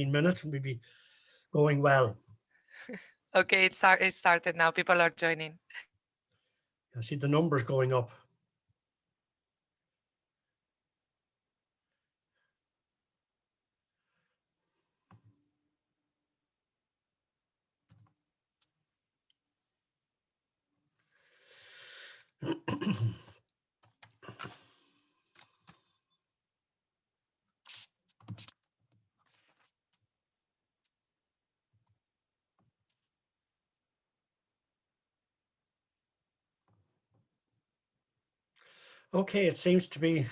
minutes and we'll be going well. Okay, it started now. People are joining. I see the numbers going up. Okay, it seems to be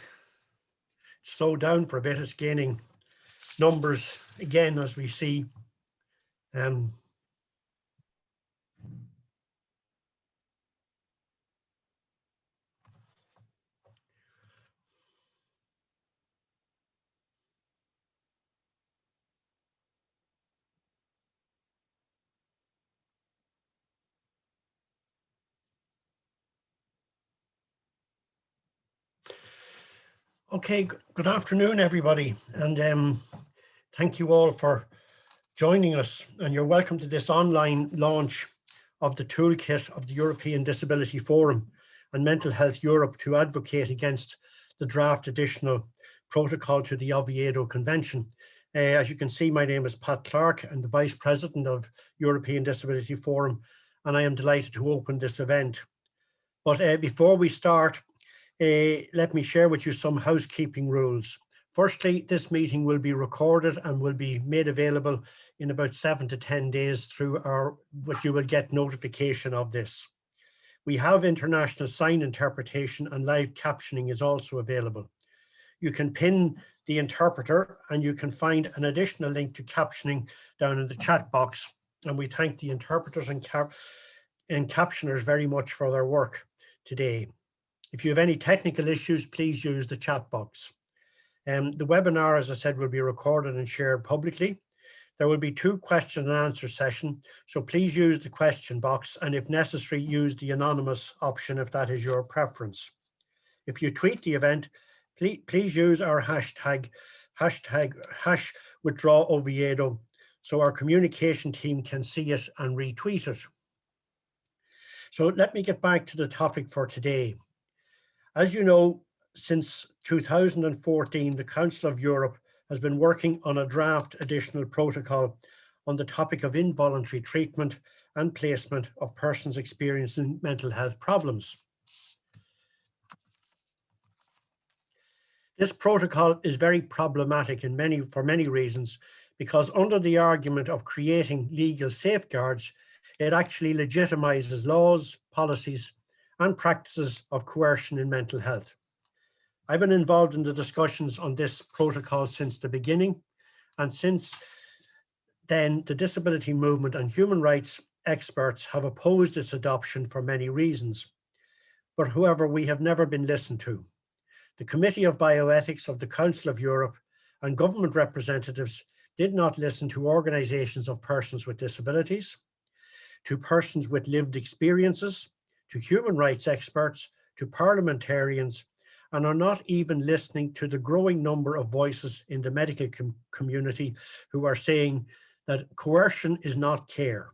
slowed down for a bit. It's gaining numbers again as we see. Okay, good afternoon, everybody, and thank you all for joining us. And you're welcome to this online launch of the toolkit of the European Disability Forum and Mental Health Europe to advocate against the draft additional protocol to the Oviedo Convention. As you can see, my name is Pat Clark. I'm the Vice President of European Disability Forum, and I am delighted to open this event. But before we start, let me share with you some housekeeping rules. Firstly, this meeting will be recorded and will be made available in about 7 to 10 days through what you will get notification of this. We have international sign interpretation and live captioning is also available. You can pin the interpreter and you can find an additional link to captioning down in the chat box. And we thank the interpreters and captioners very much for their work today. If you have any technical issues, please use the chat box. The webinar, as I said, will be recorded and shared publicly. There will be 2 question and answer sessions, so please use the question box, and if necessary, use the anonymous option if that is your preference. If you tweet the event, please use our hashtag #WithdrawOviedo so our communication team can see it and retweet it. So let me get back to the topic for today. As you know, since 2014, the Council of Europe has been working on a draft additional protocol on the topic of involuntary treatment and placement of persons experiencing mental health problems. This protocol is very problematic for many reasons, because under the argument of creating legal safeguards, it actually legitimizes laws, policies, and practices of coercion in mental health. I've been involved in the discussions on this protocol since the beginning, and since then the disability movement and human rights experts have opposed its adoption for many reasons. But however, we have never been listened to. The Committee of Bioethics of the Council of Europe and government representatives did not listen to organizations of persons with disabilities, to persons with lived experiences, to human rights experts, to parliamentarians, and are not even listening to the growing number of voices in the medical community who are saying that coercion is not care.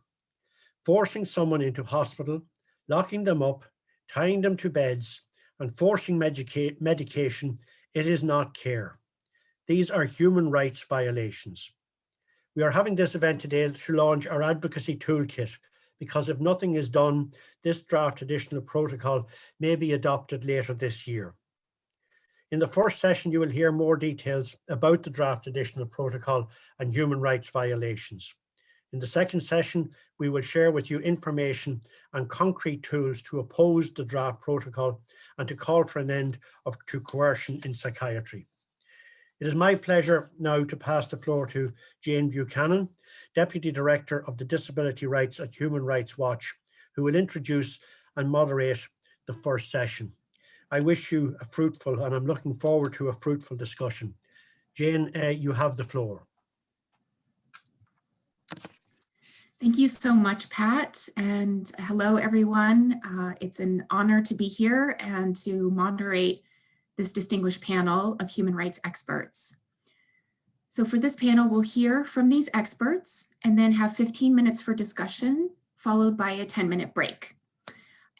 Forcing someone into hospital, locking them up, tying them to beds, and forcing medication, it is not care. These are human rights violations. We are having this event today to launch our advocacy toolkit, because if nothing is done, this draft additional protocol may be adopted later this year. In the first session, you will hear more details about the draft additional protocol and human rights violations. In the second session, we will share with you information and concrete tools to oppose the draft protocol and to call for an end to coercion in psychiatry. It is my pleasure now to pass the floor to Jane Buchanan, Deputy Director of the Disability Rights at Human Rights Watch, who will introduce and moderate the first session. I wish you a fruitful, and I'm looking forward to a fruitful discussion. Jane, you have the floor. Thank you so much, Pat, and hello, everyone. It's an honor to be here and to moderate this distinguished panel of human rights experts. So for this panel, we'll hear from these experts and then have 15 minutes for discussion, followed by a 10-minute break.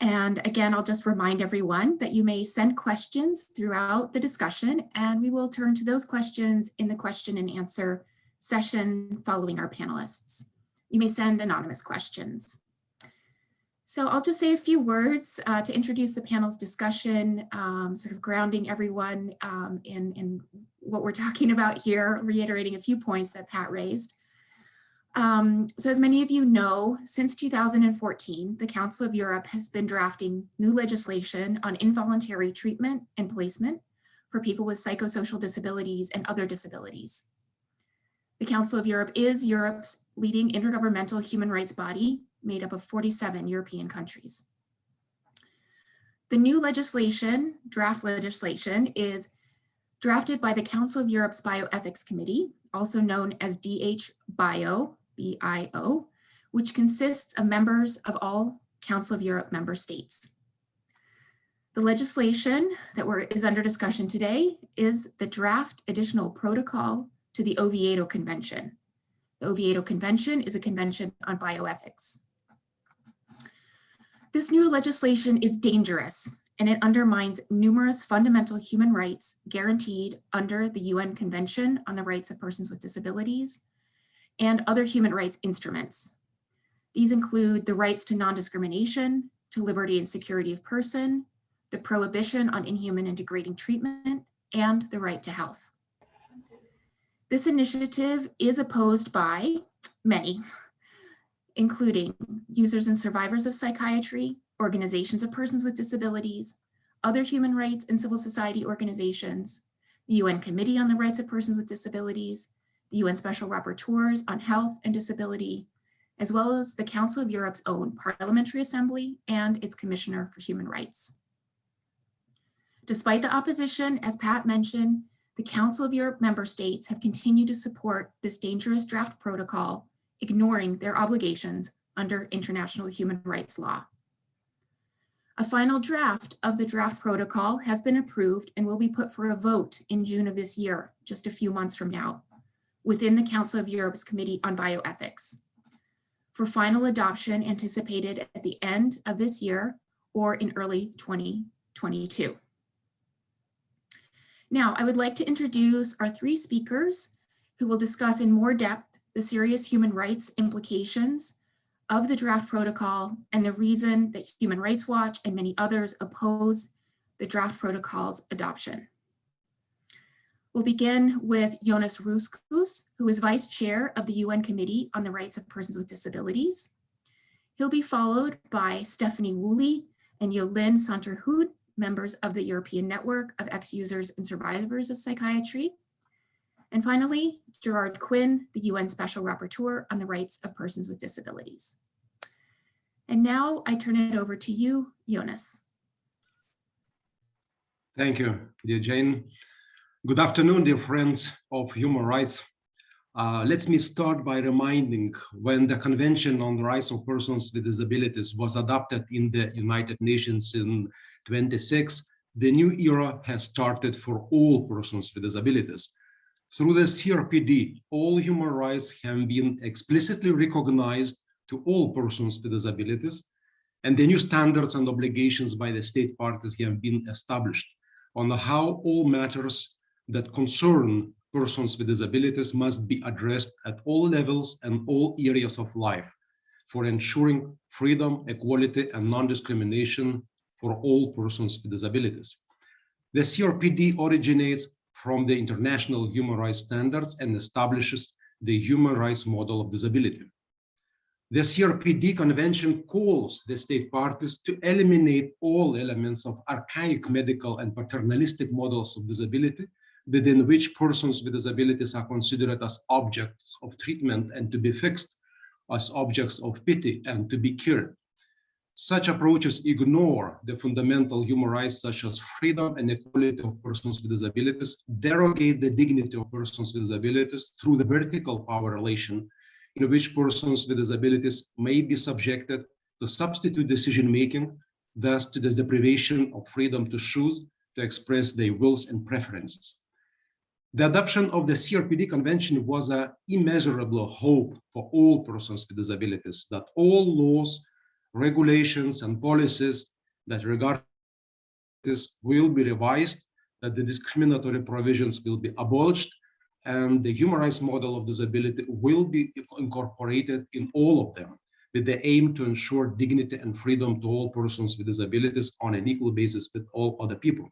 And again, I'll just remind everyone that you may send questions throughout the discussion, and we will turn to those questions in the question and answer session following our panelists. You may send anonymous questions. So I'll just say a few words to introduce the panel's discussion, sort of grounding everyone in what we're talking about here, reiterating a few points that Pat raised. So as many of you know, since 2014, the Council of Europe has been drafting new legislation on involuntary treatment and placement for people with psychosocial disabilities and other disabilities. The Council of Europe is Europe's leading intergovernmental human rights body, made up of 47 European countries. The new legislation, draft legislation, is drafted by the Council of Europe's Bioethics Committee, also known as DH-BIO, B-I-O, which consists of members of all Council of Europe member states. The legislation that is under discussion today is the draft additional protocol to the Oviedo Convention. The Oviedo Convention is a convention on bioethics. This new legislation is dangerous, and it undermines numerous fundamental human rights guaranteed under the UN Convention on the Rights of Persons with Disabilities and other human rights instruments. These include the rights to non-discrimination, to liberty and security of person, the prohibition on inhuman and degrading treatment, and the right to health. This initiative is opposed by many, including users and survivors of psychiatry, organizations of persons with disabilities, other human rights and civil society organizations, the UN Committee on the Rights of Persons with Disabilities, the UN Special Rapporteurs on Health and Disability, as well as the Council of Europe's own Parliamentary Assembly and its Commissioner for Human Rights. Despite the opposition, as Pat mentioned, the Council of Europe member states have continued to support this dangerous draft protocol, ignoring their obligations under international human rights law. A final draft of the draft protocol has been approved and will be put for a vote in June of this year, just a few months from now, within the Council of Europe's Committee on Bioethics, for final adoption anticipated at the end of this year or in early 2022. Now, I would like to introduce our three speakers who will discuss in more depth the serious human rights implications of the draft protocol and the reason that Human Rights Watch and many others oppose the draft protocol's adoption. We'll begin with Jonas Ruskus, who is Vice Chair of the UN Committee on the Rights of Persons with Disabilities. He'll be followed by Stephanie Woolley and Jolien Santerhoed, members of the European Network of Ex-Users and Survivors of Psychiatry. And finally, Gerard Quinn, the UN Special Rapporteur on the Rights of Persons with Disabilities. And now I turn it over to you, Jonas. Thank you, dear Jane. Good afternoon, dear friends of human rights. Let me start by reminding when the Convention on the Rights of Persons with Disabilities was adopted in the United Nations in 1926, the new era has started for all persons with disabilities. Through the CRPD, all human rights have been explicitly recognized to all persons with disabilities, and the new standards and obligations by the state parties have been established on how all matters that concern persons with disabilities must be addressed at all levels and all areas of life for ensuring freedom, equality, and non-discrimination for all persons with disabilities. The CRPD originates from the international human rights standards and establishes the human rights model of disability. The CRPD convention calls the state parties to eliminate all elements of archaic medical and paternalistic models of disability within which persons with disabilities are considered as objects of treatment and to be fixed as objects of pity and to be cured. Such approaches ignore the fundamental human rights such as freedom and equality of persons with disabilities, derogate the dignity of persons with disabilities through the vertical power relation in which persons with disabilities may be subjected to substitute decision-making, thus to the deprivation of freedom to choose, to express their wills and preferences. The adoption of the CRPD Convention was an immeasurable hope for all persons with disabilities, that all laws, regulations, and policies that regard this will be revised, that the discriminatory provisions will be abolished, and the human rights model of disability will be incorporated in all of them, with the aim to ensure dignity and freedom to all persons with disabilities on an equal basis with all other people.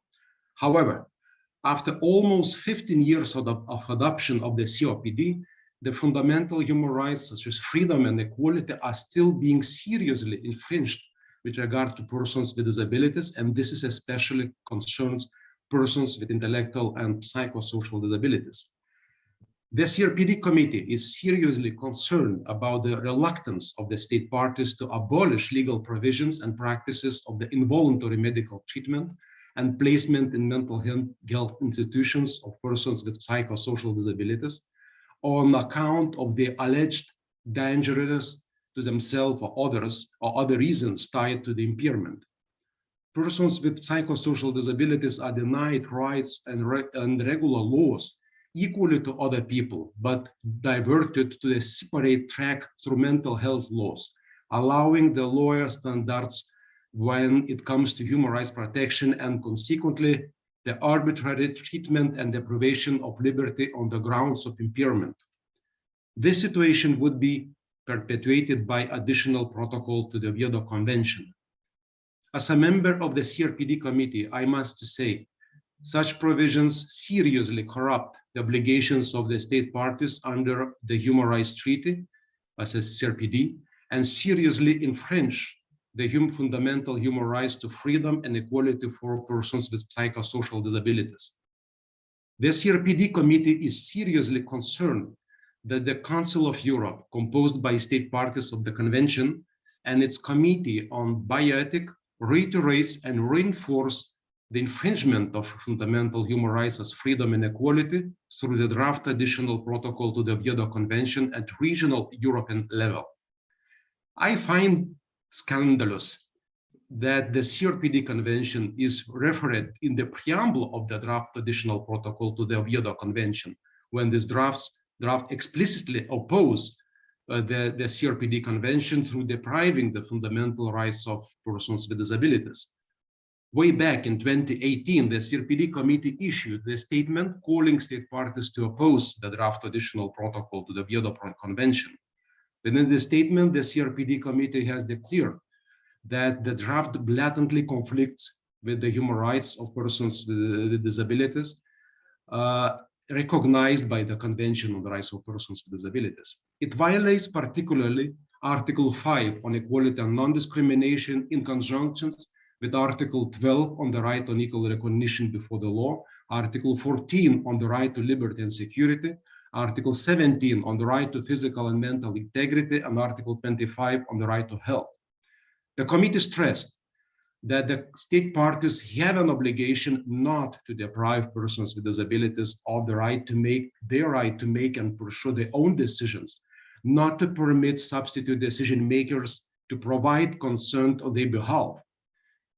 However, after almost 15 years of adoption of the CRPD, the fundamental human rights such as freedom and equality are still being seriously infringed with regard to persons with disabilities, and this is especially concerns persons with intellectual and psychosocial disabilities. The CRPD committee is seriously concerned about the reluctance of the state parties to abolish legal provisions and practices of the involuntary medical treatment and placement in mental health institutions of persons with psychosocial disabilities on account of the alleged dangerousness to themselves or others or other reasons tied to the impairment. Persons with psychosocial disabilities are denied rights and regular laws equally to other people, but diverted to a separate track through mental health laws, allowing the lower standards when it comes to human rights protection, and consequently, the arbitrary treatment and deprivation of liberty on the grounds of impairment. This situation would be perpetuated by additional protocol to the Oviedo Convention. As a member of the CRPD committee, I must say, such provisions seriously corrupt the obligations of the state parties under the Human Rights Treaty, as a CRPD, and seriously infringe the fundamental human rights to freedom and equality for persons with psychosocial disabilities. The CRPD committee is seriously concerned that the Council of Europe, composed by state parties of the convention, and its Committee on Bioethics reiterates and reinforces the infringement of fundamental human rights as freedom and equality through the draft additional protocol to the Oviedo Convention at regional European level. I find scandalous that the CRPD Convention is referred in the preamble of the draft additional protocol to the Oviedo Convention, when this draft explicitly oppose the CRPD Convention through depriving the fundamental rights of persons with disabilities. Way back in 2018, the CRPD committee issued a statement calling state parties to oppose the draft additional protocol to the Oviedo Convention. Within the statement, the CRPD committee has declared that the draft blatantly conflicts with the human rights of persons with disabilities recognized by the Convention on the Rights of Persons with Disabilities. It violates particularly Article 5 on equality and non-discrimination in conjunction with Article 12 on the right on equal recognition before the law, Article 14 on the right to liberty and security, Article 17 on the right to physical and mental integrity, and Article 25 on the right to health. The committee stressed that the state parties have an obligation not to deprive persons with disabilities of the right to make and pursue their own decisions, not to permit substitute decision makers to provide consent on their behalf.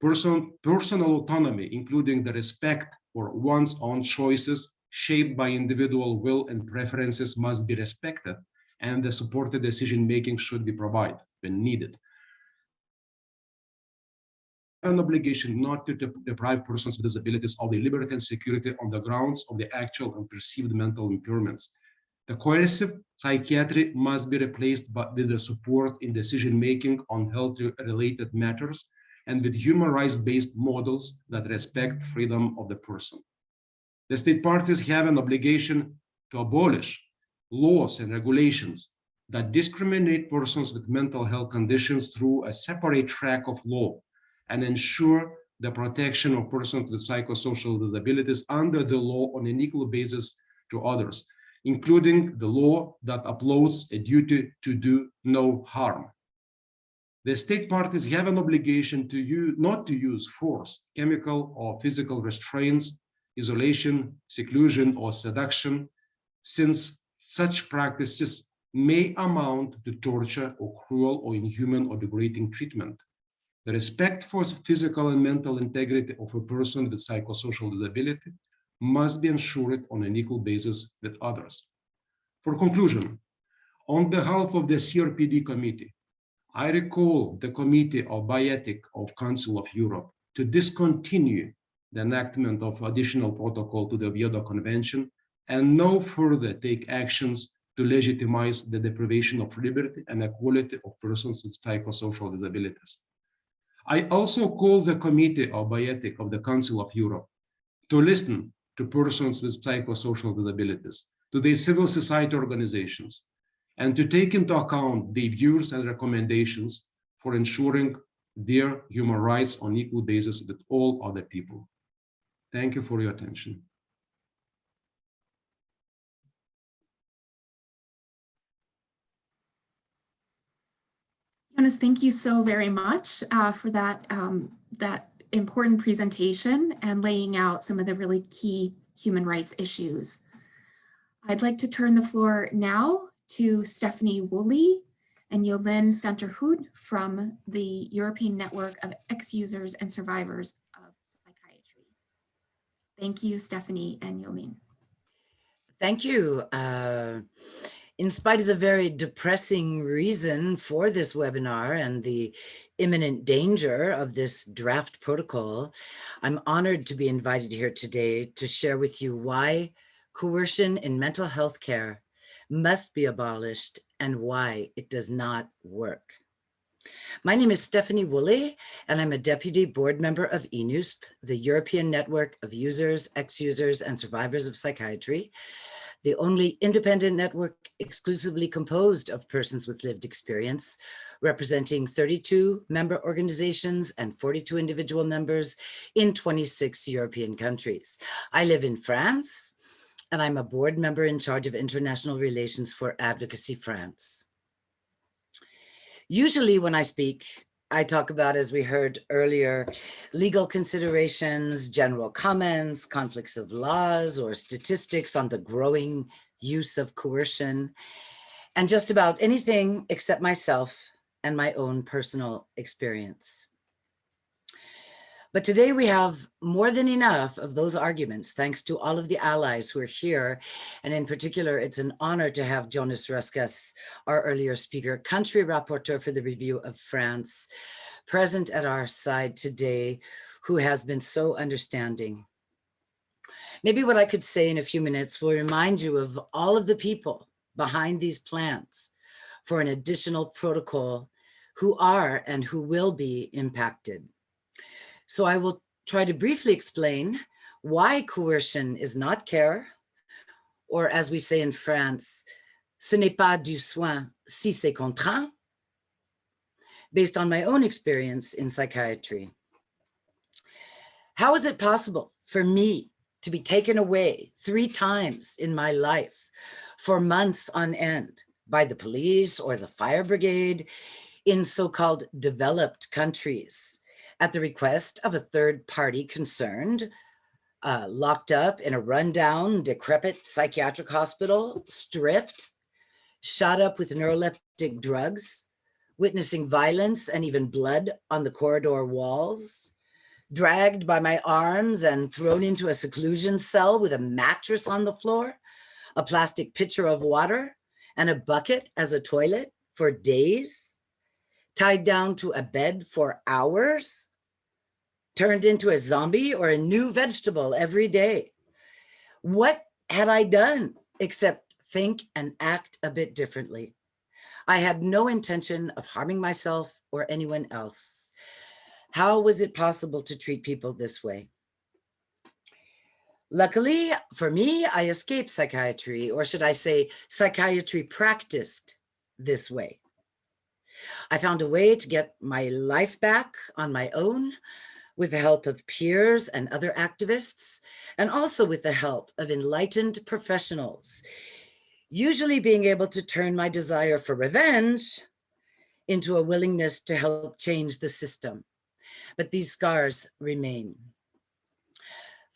Personal autonomy, including the respect for one's own choices shaped by individual will and preferences, must be respected, and the supported decision making should be provided when needed. An obligation not to deprive persons with disabilities of their liberty and security on the grounds of the actual and perceived mental impairments. The coercive psychiatry must be replaced with the support in decision-making on health-related matters and with human rights-based models that respect freedom of the person. The state parties have an obligation to abolish laws and regulations that discriminate persons with mental health conditions through a separate track of law, and ensure the protection of persons with psychosocial disabilities under the law on an equal basis to others, including the law that uploads a duty to do no harm. The state parties have an obligation not to use force, chemical or physical restraints, isolation, seclusion, or seduction, since such practices may amount to torture or cruel or inhuman or degrading treatment. The respect for physical and mental integrity of a person with psychosocial disability must be ensured on an equal basis with others. For conclusion, on behalf of the CRPD committee, I recall the Committee of Bioethics of Council of Europe to discontinue the enactment of additional protocol to the Oviedo Convention and no further take actions to legitimize the deprivation of liberty and equality of persons with psychosocial disabilities. I also call the Committee of Bioethics of the Council of Europe to listen to persons with psychosocial disabilities, to their civil society organizations, and to take into account the views and recommendations for ensuring their human rights on equal basis with all other people. Thank you for your attention. Jonas, thank you so very much for that, that important presentation and laying out some of the really key human rights issues. I'd like to turn the floor now to Stephanie Woolley and Jolien Santerhoed from the European Network of Ex-Users and Survivors of Psychiatry. Thank you, Stephanie and Jolien. Thank you. In spite of the very depressing reason for this webinar and the imminent danger of this draft protocol, I'm honored to be invited here today to share with you why coercion in mental health care must be abolished and why it does not work. My name is Stephanie Woolley, and I'm a deputy board member of ENUSP, the European Network of Users, Ex-Users, and Survivors of Psychiatry, the only independent network exclusively composed of persons with lived experience, representing 32 member organizations and 42 individual members in 26 European countries. I live in France, and I'm a board member in charge of international relations for Advocacy France. Usually when I speak, I talk about, as we heard earlier, legal considerations, general comments, conflicts of laws, or statistics on the growing use of coercion, and just about anything except myself and my own personal experience. But today we have more than enough of those arguments, thanks to all of the allies who are here. And in particular, it's an honor to have Jonas Ruskas, our earlier speaker, country rapporteur for the review of France, present at our side today, who has been so understanding. Maybe what I could say in a few minutes will remind you of all of the people behind these plans for an additional protocol who are and who will be impacted. So I will try to briefly explain why coercion is not care, or as we say in France, ce n'est pas du soin si c'est contraint, based on my own experience in psychiatry. How is it possible for me to be taken away 3 times in my life for months on end by the police or the fire brigade in so-called developed countries at the request of a third party concerned, locked up in a rundown, decrepit psychiatric hospital, stripped, shot up with neuroleptic drugs, witnessing violence and even blood on the corridor walls, dragged by my arms and thrown into a seclusion cell with a mattress on the floor, a plastic pitcher of water, and a bucket as a toilet for days, tied down to a bed for hours, turned into a zombie or a new vegetable every day. What had I done except think and act a bit differently? I had no intention of harming myself or anyone else. How was it possible to treat people this way? Luckily for me, I escaped psychiatry, or should I say psychiatry practiced this way. I found a way to get my life back on my own, with the help of peers and other activists, and also with the help of enlightened professionals, usually being able to turn my desire for revenge into a willingness to help change the system. But these scars remain.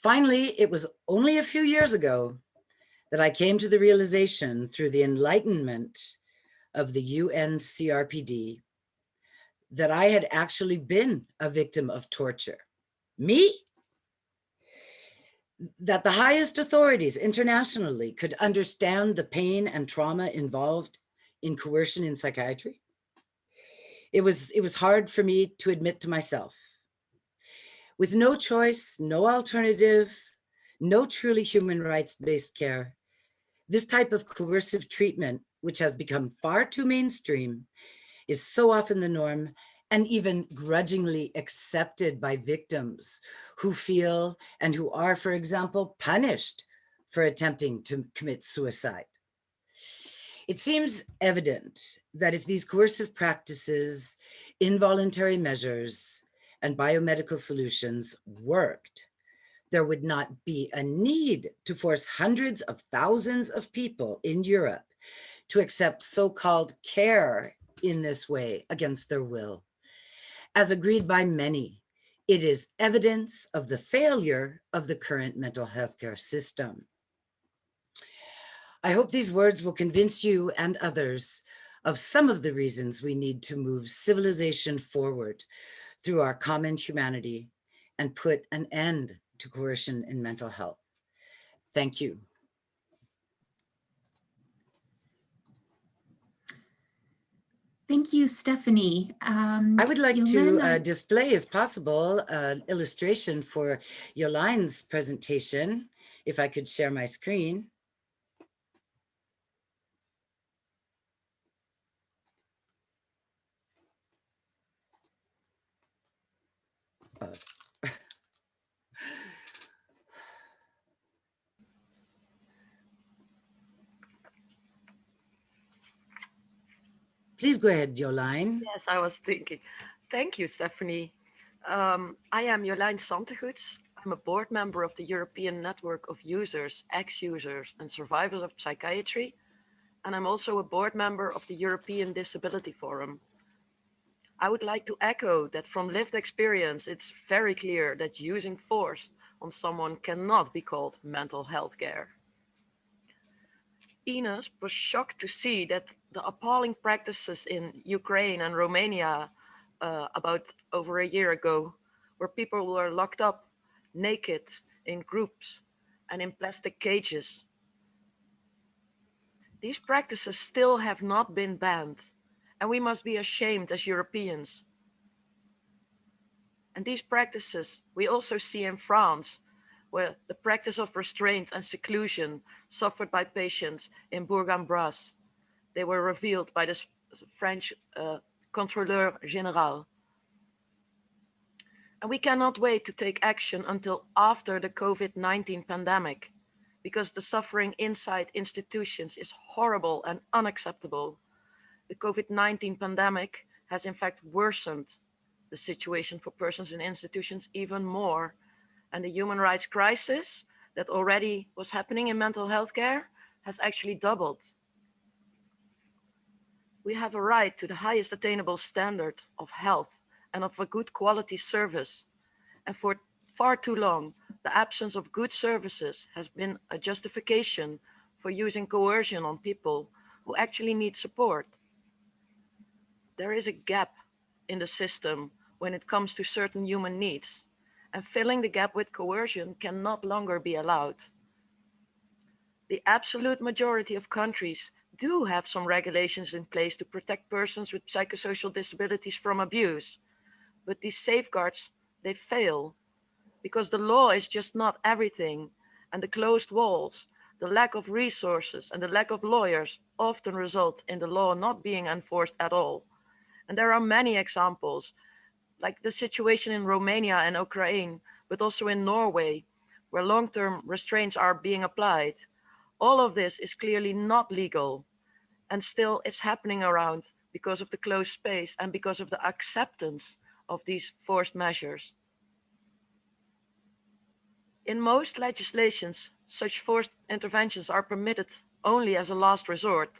Finally, it was only a few years ago that I came to the realization through the enlightenment of the UN CRPD that I had actually been a victim of torture. Me? that the highest authorities internationally could understand the pain and trauma involved in coercion in psychiatry? It was hard for me to admit to myself. With no choice, no alternative, no truly human rights-based care, this type of coercive treatment, which has become far too mainstream, is so often the norm and even grudgingly accepted by victims who feel and who are, for example, punished for attempting to commit suicide. It seems evident that if these coercive practices, involuntary measures, and biomedical solutions worked, there would not be a need to force hundreds of thousands of people in Europe to accept so-called care in this way against their will. As agreed by many, it is evidence of the failure of the current mental health care system. I hope these words will convince you and others of some of the reasons we need to move civilization forward through our common humanity and put an end to coercion in mental health. Thank you. Thank you, Stephanie. I would like Jolene, to display, if possible, an illustration for Yolene's presentation, if I could share my screen. Please go ahead, Jolene. Yes, I was thinking. Thank you, Stephanie. I am Jolene Santegoets. I'm a board member of the European Network of Users, Ex-Users and Survivors of Psychiatry. And I'm also a board member of the European Disability Forum. I would like to echo that from lived experience, it's very clear that using force on someone cannot be called mental health care. Ines was shocked to see that the appalling practices in Ukraine and Romania about over a year ago, where people were locked up naked in groups and in plastic cages. These practices still have not been banned, and we must be ashamed as Europeans. And these practices we also see in France, where the practice of restraint and seclusion suffered by patients in Bourg-en-Bresse, they were revealed by the French Contrôleur Général. And we cannot wait to take action until after the COVID-19 pandemic, because the suffering inside institutions is horrible and unacceptable. The COVID-19 pandemic has in fact worsened the situation for persons in institutions even more. And the human rights crisis that already was happening in mental health care has actually doubled. We have a right to the highest attainable standard of health and of a good quality service. And for far too long, the absence of good services has been a justification for using coercion on people who actually need support. There is a gap in the system when it comes to certain human needs, and filling the gap with coercion can no longer be allowed. The absolute majority of countries do have some regulations in place to protect persons with psychosocial disabilities from abuse, but these safeguards, they fail because the law is just not everything, and the closed walls, the lack of resources and the lack of lawyers often result in the law not being enforced at all. And there are many examples, like the situation in Romania and Ukraine, but also in Norway, where long-term restraints are being applied. All of this is clearly not legal, and still it's happening around because of the closed space and because of the acceptance of these forced measures. In most legislations, such forced interventions are permitted only as a last resort.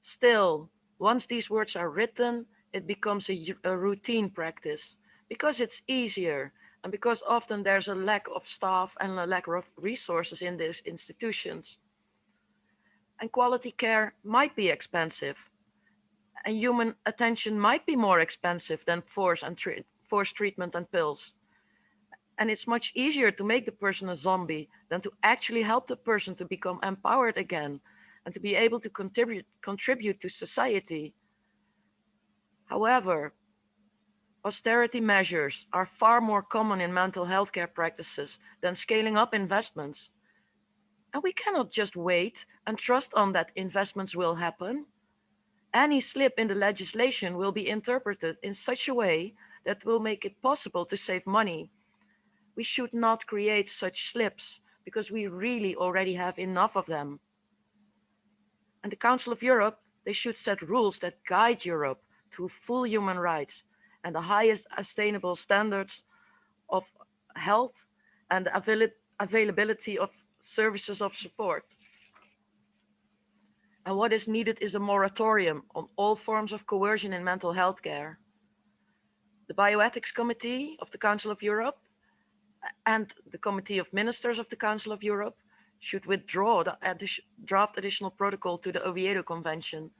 Still, once these words are written, it becomes a routine practice because it's easier and because often there's a lack of staff and a lack of resources in these institutions. And quality care might be expensive, and human attention might be more expensive than forced treatment and pills. And it's much easier to make the person a zombie than to actually help the person to become empowered again and to be able to contribute to society. However, austerity measures are far more common in mental health care practices than scaling up investments. And we cannot just wait and trust on that investments will happen. Any slip in the legislation will be interpreted in such a way that will make it possible to save money. We should not create such slips because we really already have enough of them. And the Council of Europe, they should set rules that guide Europe to full human rights and the highest sustainable standards of health and availability of services of support. And what is needed is a moratorium on all forms of coercion in mental health care. The Bioethics Committee of the Council of Europe and the Committee of Ministers of the Council of Europe should withdraw the draft additional protocol to the Oviedo Convention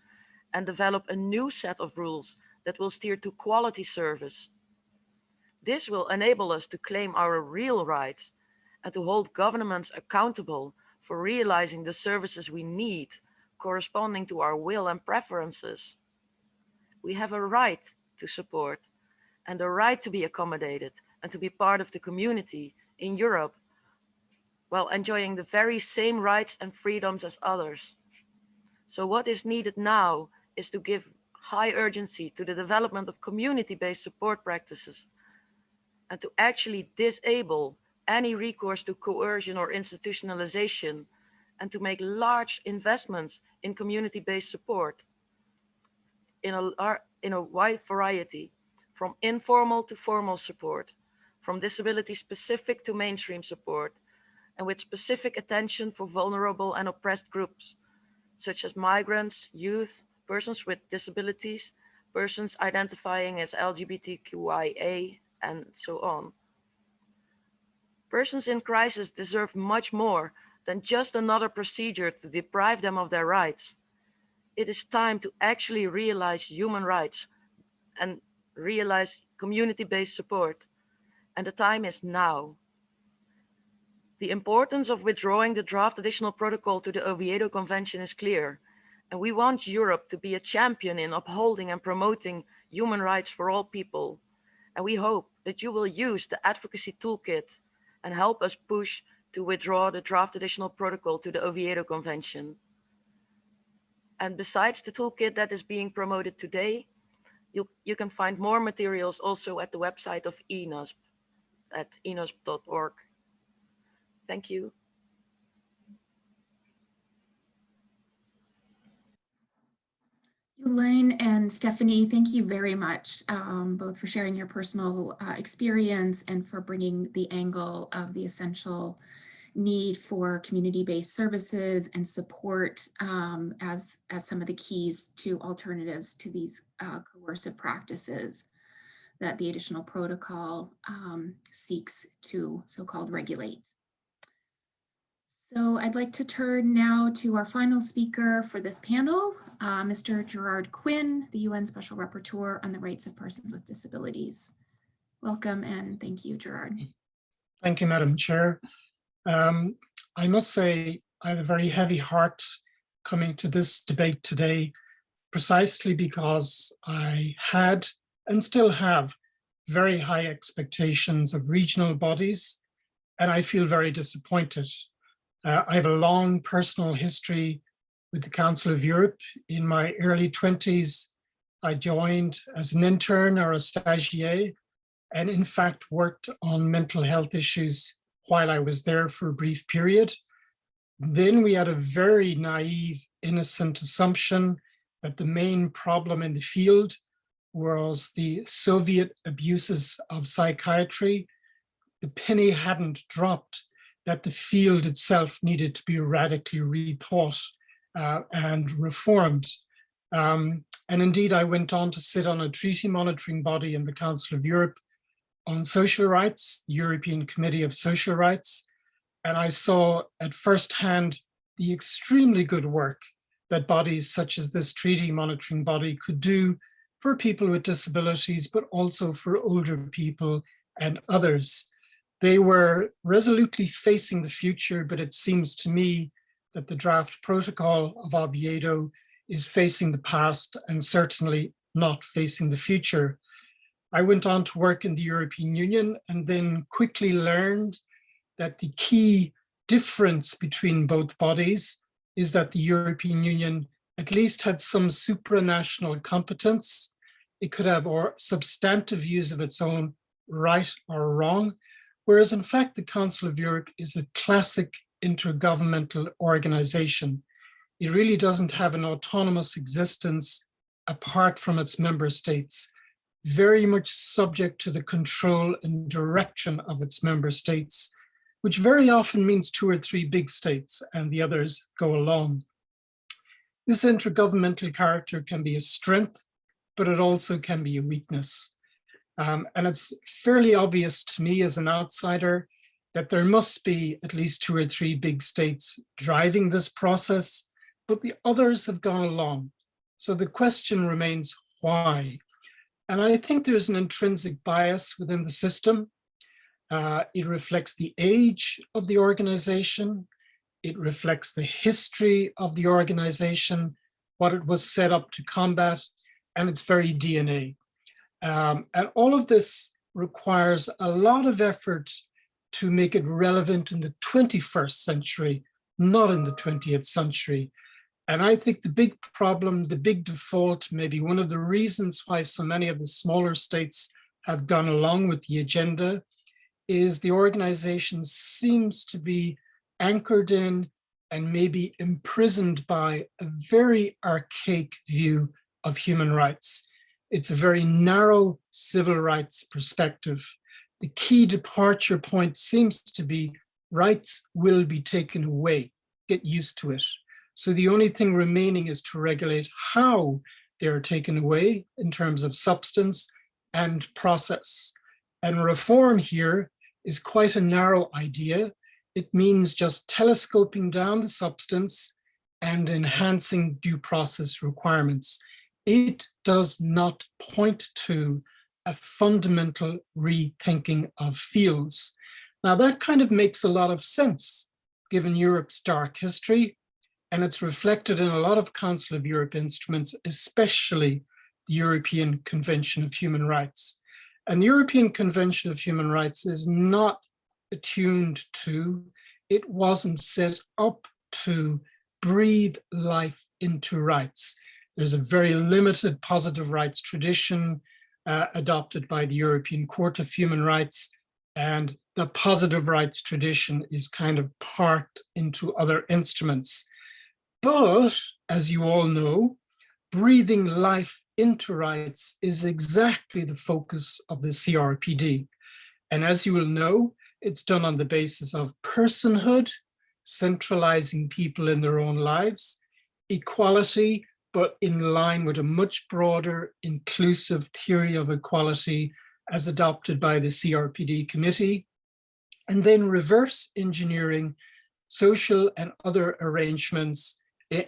and develop a new set of rules that will steer to quality service. This will enable us to claim our real rights and to hold governments accountable for realizing the services we need corresponding to our will and preferences. We have a right to support and a right to be accommodated and to be part of the community in Europe while enjoying the very same rights and freedoms as others. So what is needed now is to give high urgency to the development of community-based support practices and to actually disable any recourse to coercion or institutionalization and to make large investments in community-based support in a wide variety, from informal to formal support, from disability-specific to mainstream support, and with specific attention for vulnerable and oppressed groups, such as migrants, youth, persons with disabilities, persons identifying as LGBTQIA, and so on. Persons in crisis deserve much more than just another procedure to deprive them of their rights. It is time to actually realize human rights and realize community-based support, and the time is now. The importance of withdrawing the draft additional protocol to the Oviedo Convention is clear, and we want Europe to be a champion in upholding and promoting human rights for all people. And we hope that you will use the advocacy toolkit and help us push to withdraw the draft additional protocol to the Oviedo Convention. And besides the toolkit that is being promoted today, you can find more materials also at the website of ENOSP at enosp.org. Thank you. Elaine and Stephanie, thank you very much, both for sharing your personal experience and for bringing the angle of the essential need for community-based services and support as some of the keys to alternatives to these coercive practices that the additional protocol seeks to so-called regulate. So I'd like to turn now to our final speaker for this panel, Mr. Gerard Quinn, the UN Special Rapporteur on the Rights of Persons with Disabilities. Welcome and thank you, Gerard. Thank you, Madam Chair. I must say I have a very heavy heart coming to this debate today, precisely because I had and still have very high expectations of regional bodies, and I feel very disappointed. I have a long personal history with the Council of Europe. In my early 20s, I joined as an intern or a stagiaire, and in fact worked on mental health issues while I was there for a brief period. Then we had a very naive, innocent assumption that the main problem in the field was the Soviet abuses of psychiatry. The penny hadn't dropped that the field itself needed to be radically rethought and reformed. And indeed, I went on to sit on a treaty monitoring body in the Council of Europe on social rights, the European Committee of Social Rights, and I saw at first hand the extremely good work that bodies such as this treaty monitoring body could do for people with disabilities, but also for older people and others. They were resolutely facing the future, but it seems to me that the draft protocol of Oviedo is facing the past and certainly not facing the future. I went on to work in the European Union and then quickly learned that the key difference between both bodies is that the European Union at least had some supranational competence. It could have substantive views of its own, right or wrong, whereas in fact the Council of Europe is a classic intergovernmental organization. It really doesn't have an autonomous existence apart from its member states, very much subject to the control and direction of its member states, which very often means 2 or 3 big states and the others go along. This intergovernmental character can be a strength, but it also can be a weakness. And it's fairly obvious to me as an outsider that there must be at least 2 or 3 big states driving this process, but the others have gone along. So the question remains, why? And I think there's an intrinsic bias within the system. It reflects the age of the organization. It reflects the history of the organization, what it was set up to combat, and its very DNA. And all of this requires a lot of effort to make it relevant in the 21st century, not in the 20th century. And I think the big problem, the big default, maybe one of the reasons why so many of the smaller states have gone along with the agenda is the organization seems to be anchored in and maybe imprisoned by a very archaic view of human rights. It's a very narrow civil rights perspective. The key departure point seems to be rights will be taken away, get used to it. So the only thing remaining is to regulate how they are taken away in terms of substance and process. And reform here is quite a narrow idea. It means just telescoping down the substance and enhancing due process requirements. It does not point to a fundamental rethinking of fields. Now that kind of makes a lot of sense given Europe's dark history, and it's reflected in a lot of Council of Europe instruments, especially the European Convention of Human Rights. And the European Convention of Human Rights is not attuned to, it wasn't set up to breathe life into rights. There's a very limited positive rights tradition adopted by the European Court of Human Rights, and the positive rights tradition is kind of parked into other instruments. But, as you all know, breathing life into rights is exactly the focus of the CRPD. And as you will know, it's done on the basis of personhood, centralizing people in their own lives, equality, but in line with a much broader inclusive theory of equality as adopted by the CRPD committee, and then reverse engineering social and other arrangements,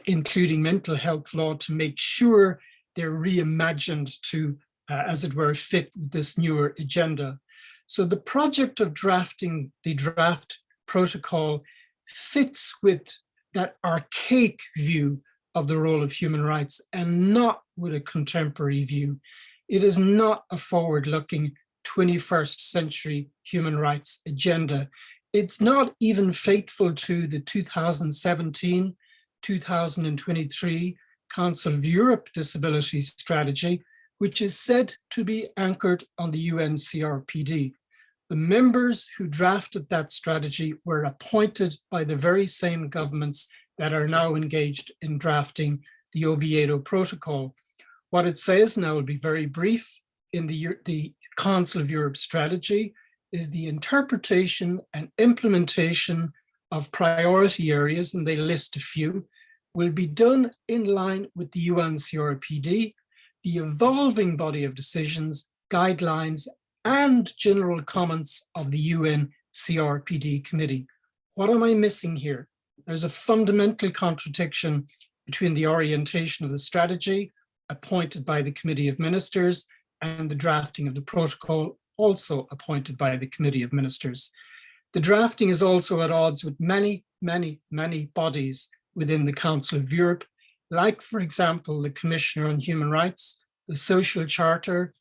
including mental health law, to make sure they're reimagined to, as it were, fit this newer agenda. So the project of drafting the draft protocol fits with that archaic view of the role of human rights and not with a contemporary view. It is not a forward-looking 21st century human rights agenda. It's not even faithful to the 2017-2023 Council of Europe Disability Strategy, which is said to be anchored on the UN CRPD. The members who drafted that strategy were appointed by the very same governments that are now engaged in drafting the Oviedo Protocol. What it says, and I will be very brief, in the Council of Europe strategy is the interpretation and implementation of priority areas, and they list a few, will be done in line with the UN CRPD, the evolving body of decisions, guidelines, and general comments of the UN CRPD committee. What am I missing here? There's a fundamental contradiction between the orientation of the strategy appointed by the Committee of Ministers and the drafting of the protocol, also appointed by the Committee of Ministers. The drafting is also at odds with many, many, many bodies within the Council of Europe, like, for example, the Commissioner on Human Rights, the Social Charter,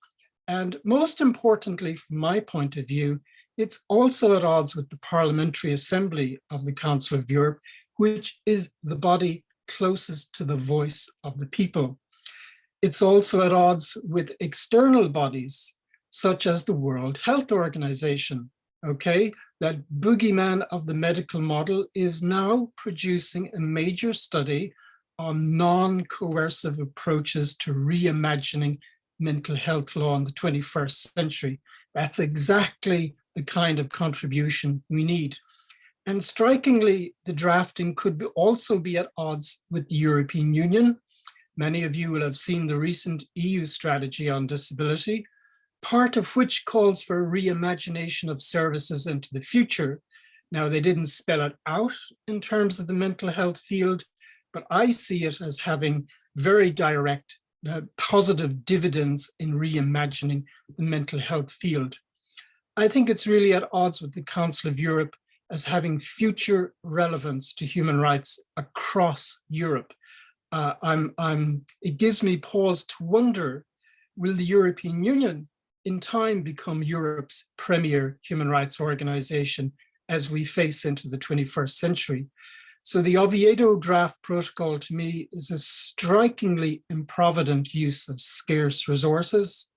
and most importantly, from my point of view, it's also at odds with the Parliamentary Assembly of the Council of Europe, which is the body closest to the voice of the people. It's also at odds with external bodies, such as the World Health Organization, okay? That boogeyman of the medical model is now producing a major study on non-coercive approaches to reimagining mental health law in the 21st century. That's exactly the kind of contribution we need. And strikingly, the drafting could also be at odds with the European Union. Many of you will have seen the recent EU strategy on disability, part of which calls for a reimagination of services into the future. Now, they didn't spell it out in terms of the mental health field, but I see it as having very direct positive dividends in reimagining the mental health field. I think it's really at odds with the Council of Europe as having future relevance to human rights across Europe. It gives me pause to wonder, will the European Union in time become Europe's premier human rights organization as we face into the 21st century? So the Oviedo draft protocol to me is a strikingly improvident use of scarce resources.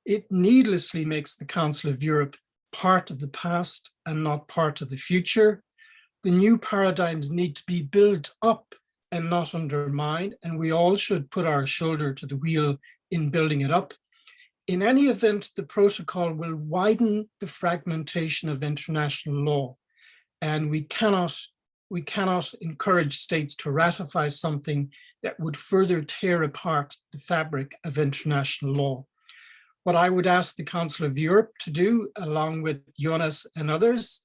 It needlessly makes the Council of Europe part of the past and not part of the future. The new paradigms need to be built up and not undermined, and we all should put our shoulder to the wheel in building it up. In any event, the protocol will widen the fragmentation of international law, and we cannot encourage states to ratify something that would further tear apart the fabric of international law. What I would ask the Council of Europe to do, along with Jonas and others,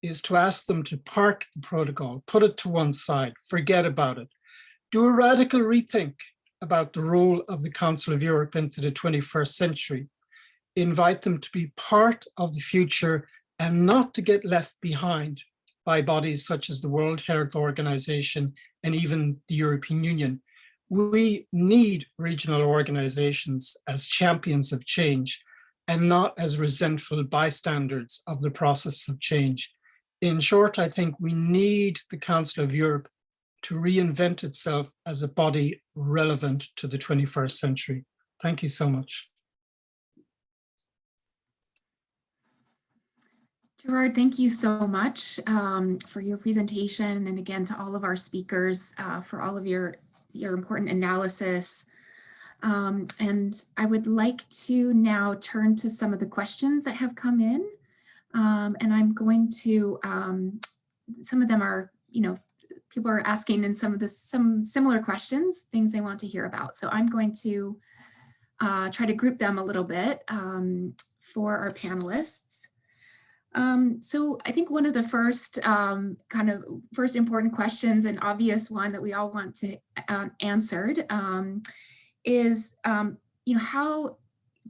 is to ask them to park the protocol, put it to one side, forget about it. Do a radical rethink about the role of the Council of Europe into the 21st century. Invite them to be part of the future and not to get left behind by bodies such as the World Health Organization and even the European Union. We need regional organizations as champions of change and not as resentful bystanders of the process of change. In short, I think we need the Council of Europe to reinvent itself as a body relevant to the 21st century. Thank you so much. Gerard, thank you so much for your presentation, and again to all of our speakers for all of your important analysis. And I would like to now turn to some of the questions that have come in. And I'm going to, some of them are, people are asking in some similar questions, things they want to hear about. So I'm going to try to group them a little bit for our panelists. So I think one of the first first important questions, and obvious one that we all want to answered is, how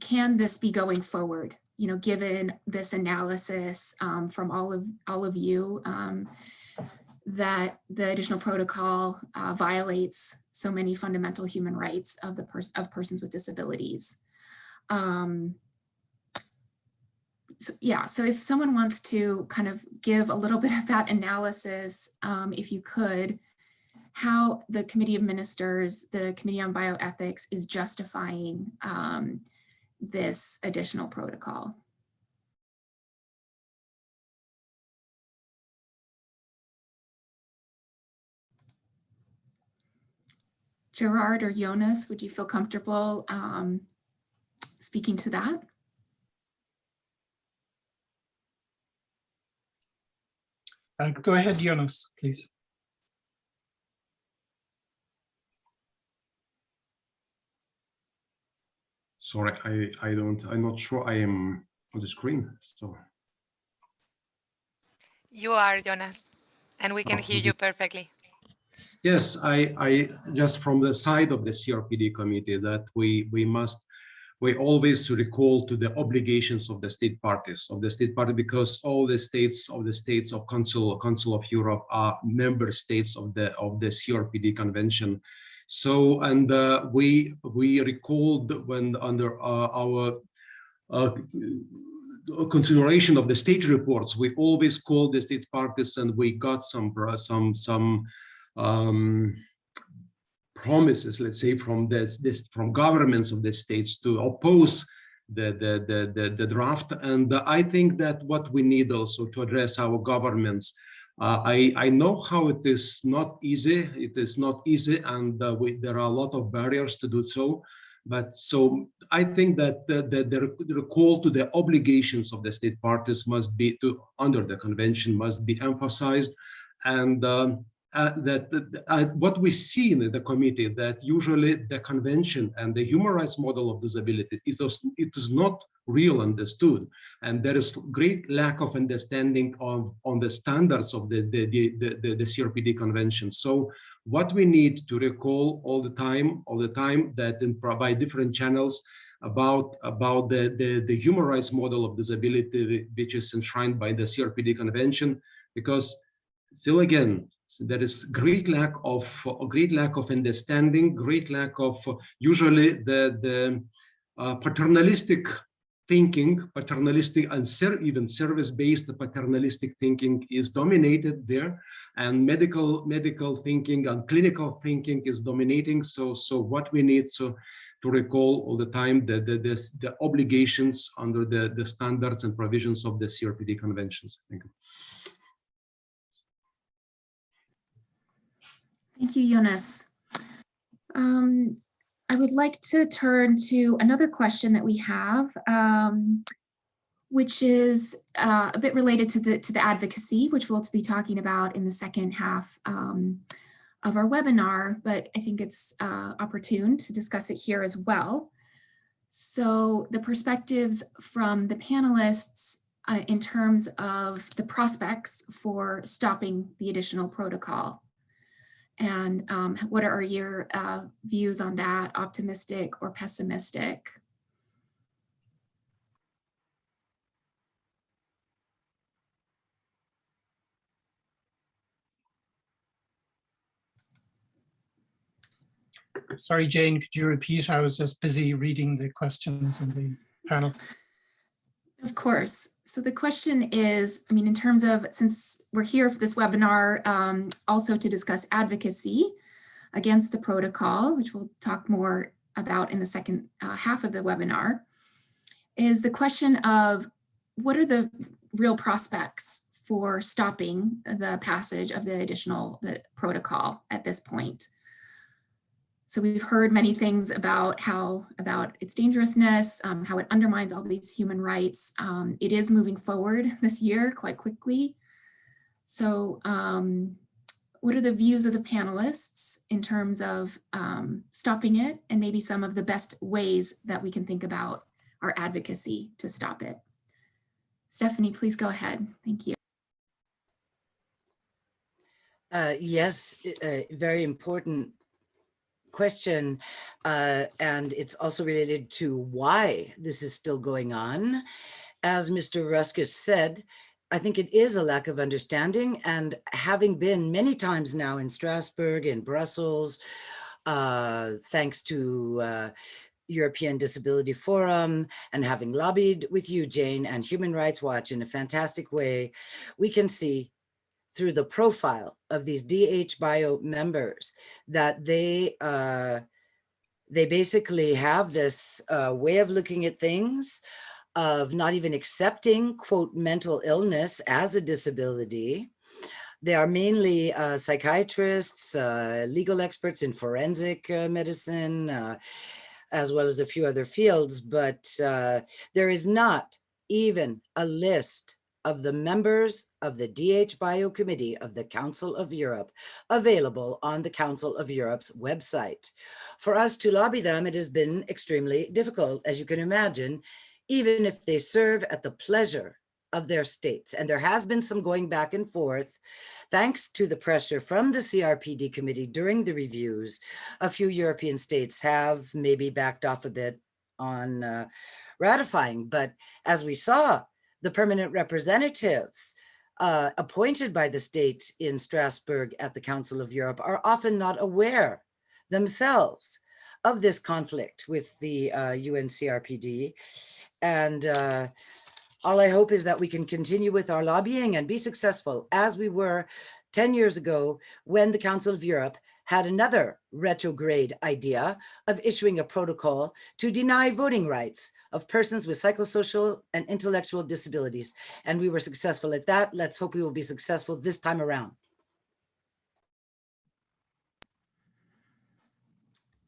can this be going forward? Given this analysis from all of you, that the additional protocol violates so many fundamental human rights of persons with disabilities. So if someone wants to kind of give a little bit of that analysis, if you could, how the Committee of Ministers, the Committee on Bioethics, is justifying this additional protocol. Gerard or Jonas, would you feel comfortable speaking to that? Go ahead, Jonas, please. Sorry, I'm not sure I am on the screen. So You are, Jonas, and we can hear you perfectly. yes, I just from the side of the CRPD committee that we must we always recall to the obligations of the state parties because all the states of Council of Europe are member states of the CRPD convention. So, and we recalled when under our consideration of the state reports, we always called the state parties, and we got some promises, let's say, from from governments of the states to oppose the draft. And I think that what we need also to address our governments, I know how it is not easy. It is not easy, and there are a lot of barriers to do so. But so I think that the call to the obligations of the state parties must be under the convention must be emphasized, and what we see in the committee, that usually the convention and the human rights model of disability is not real understood, and there is great lack of understanding on the standards of the CRPD convention. So what we need to recall all the time that by different channels about the human rights model of disability, which is enshrined by the CRPD convention, because still again, there is great lack of understanding, great lack of usually the paternalistic thinking, and even service-based paternalistic thinking is dominated there, and medical thinking and clinical thinking is dominating. So what we need to recall all the time the obligations under the standards and provisions of the CRPD conventions. Thank you. Thank you, Jonas. I would like to turn to another question that we have, which is a bit related to the advocacy, which we'll be talking about in the second half of our webinar, but I think it's opportune to discuss it here as well. So the perspectives from the panelists in terms of the prospects for stopping the additional protocol. And what are your views on that, optimistic or pessimistic? Sorry, Jane, could you repeat? I was just busy reading the questions in the panel. Of course. So the question is, I mean, in terms of, since we're here for this webinar, also to discuss advocacy against the protocol, which we'll talk more about in the second half of the webinar, is the question of what are the real prospects for stopping the passage of the additional protocol at this point? So we've heard many things about about its dangerousness, how it undermines all these human rights. It is moving forward this year quite quickly. So what are the views of the panelists in terms of stopping it, and maybe some of the best ways that we can think about our advocacy to stop it? Stephanie, please go ahead. Thank you. Yes, very important question, and it's also related to why this is still going on. As Mr. Ruskus said, I think it is a lack of understanding, and having been many times now in Strasbourg, in Brussels, thanks to European Disability Forum, and having lobbied with you, Jane, and Human Rights Watch in a fantastic way, we can see through the profile of these DH Bio members that they basically have this way of looking at things, of not even accepting, quote, mental illness as a disability. They are mainly psychiatrists, legal experts in forensic medicine, as well as a few other fields, but there is not even a list of the members of the DH Bio Committee of the Council of Europe available on the Council of Europe's website. For us to lobby them, it has been extremely difficult, as you can imagine, even if they serve at the pleasure of their states. And there has been some going back and forth, thanks to the pressure from the CRPD committee during the reviews. A few European states have maybe backed off a bit, ratifying. But as we saw, the permanent representatives appointed by the states in Strasbourg at the Council of Europe are often not aware themselves of this conflict with the UNCRPD. And all I hope is that we can continue with our lobbying and be successful as we were 10 years ago when the Council of Europe had another retrograde idea of issuing a protocol to deny voting rights of persons with psychosocial and intellectual disabilities. And we were successful at that. Let's hope we will be successful this time around.